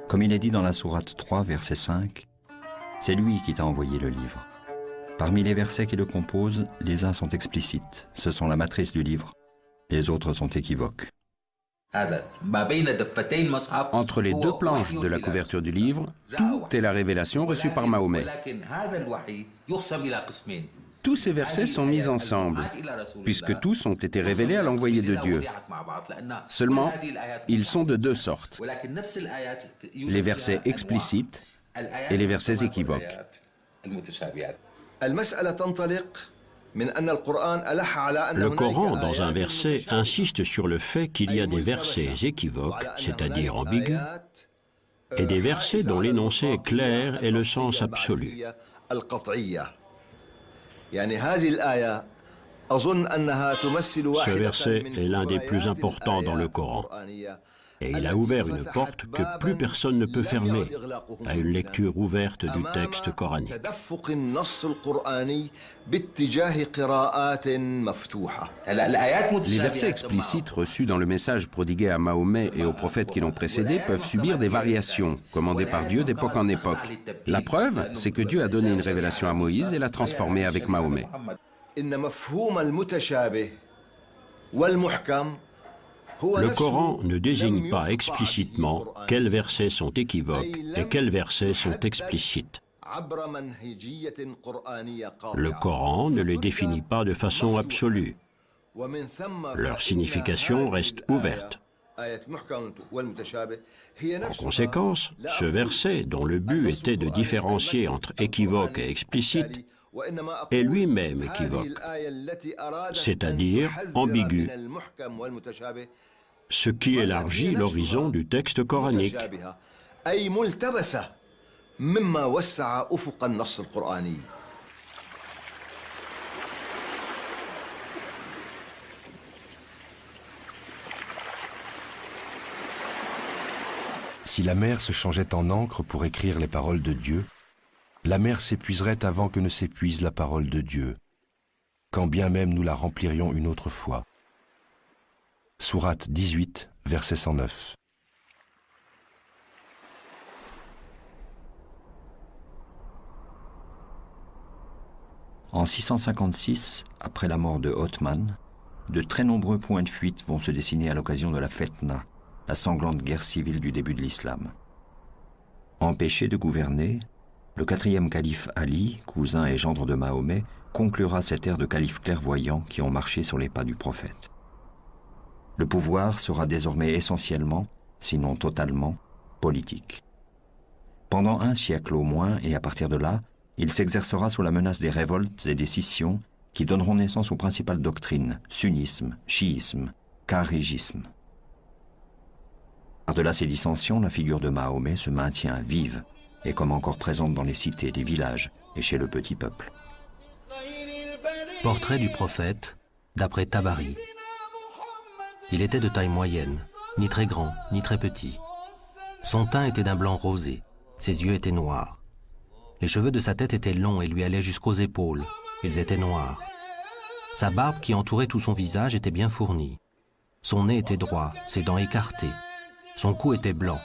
Comme il est dit dans la sourate 3, verset 5, « C'est lui qui t'a envoyé le livre. » Parmi les versets qui le composent, les uns sont explicites, ce sont la matrice du livre, les autres sont équivoques. Entre les deux planches de la couverture du livre, tout est la révélation reçue par Mahomet. Tous ces versets sont mis ensemble, puisque tous ont été révélés à l'envoyé de Dieu. Seulement, ils sont de deux sortes, les versets explicites et les versets équivoques. Le Coran, dans un verset, insiste sur le fait qu'il y a des versets équivoques, c'est-à-dire ambigus, et des versets dont l'énoncé est clair et le sens absolu. Ce verset est l'un des plus importants dans le Coran. Et il a ouvert une porte que plus personne ne peut fermer à une lecture ouverte du texte coranique. Les versets explicites reçus dans le message prodigué à Mahomet et aux prophètes qui l'ont précédé peuvent subir des variations, commandées par Dieu d'époque en époque. La preuve, c'est que Dieu a donné une révélation à Moïse et l'a transformée avec Mahomet. Le Coran ne désigne pas explicitement quels versets sont équivoques et quels versets sont explicites. Le Coran ne les définit pas de façon absolue. Leur signification reste ouverte. En conséquence, ce verset, dont le but était de différencier entre équivoque et explicite, est lui-même équivoque, c'est-à-dire ambigu, ce qui élargit l'horizon du texte coranique. Si la mer se changeait en encre pour écrire les paroles de Dieu, la mer s'épuiserait avant que ne s'épuise la parole de Dieu, quand bien même nous la remplirions une autre fois. Sourate 18, verset 109. En 656, après la mort de Othman, de très nombreux points de fuite vont se dessiner à l'occasion de la Fetna, la sanglante guerre civile du début de l'islam. Empêché de gouverner, le 4e calife Ali, cousin et gendre de Mahomet, conclura cette ère de califes clairvoyants qui ont marché sur les pas du prophète. Le pouvoir sera désormais essentiellement, sinon totalement, politique. Pendant un siècle au moins, et à partir de là, il s'exercera sous la menace des révoltes et des scissions qui donneront naissance aux principales doctrines, sunnisme, chiisme, kharidjisme. Par-delà ces dissensions, la figure de Mahomet se maintient vive et comme encore présente dans les cités, les villages et chez le petit peuple. Portrait du prophète, d'après Tabari. Il était de taille moyenne, ni très grand, ni très petit. Son teint était d'un blanc rosé, ses yeux étaient noirs. Les cheveux de sa tête étaient longs et lui allaient jusqu'aux épaules, ils étaient noirs. Sa barbe qui entourait tout son visage était bien fournie. Son nez était droit, ses dents écartées. Son cou était blanc,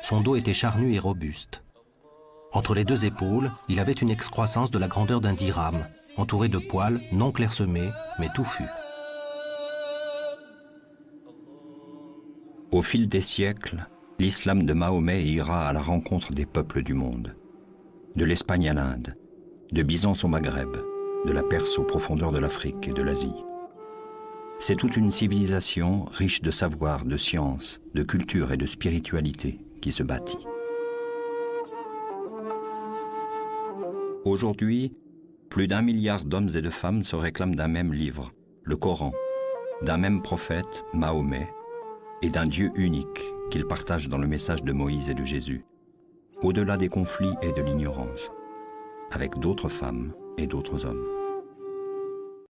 son dos était charnu et robuste. Entre les deux épaules, il avait une excroissance de la grandeur d'un dirham, entouré de poils non clairsemés, mais touffus. Au fil des siècles, l'islam de Mahomet ira à la rencontre des peuples du monde. De l'Espagne à l'Inde, de Byzance au Maghreb, de la Perse aux profondeurs de l'Afrique et de l'Asie. C'est toute une civilisation riche de savoir, de science, de culture et de spiritualité qui se bâtit. Aujourd'hui, plus d'1 milliard d'hommes et de femmes se réclament d'un même livre, le Coran, d'un même prophète, Mahomet, et d'un Dieu unique qu'ils partagent dans le message de Moïse et de Jésus, au-delà des conflits et de l'ignorance, avec d'autres femmes et d'autres hommes.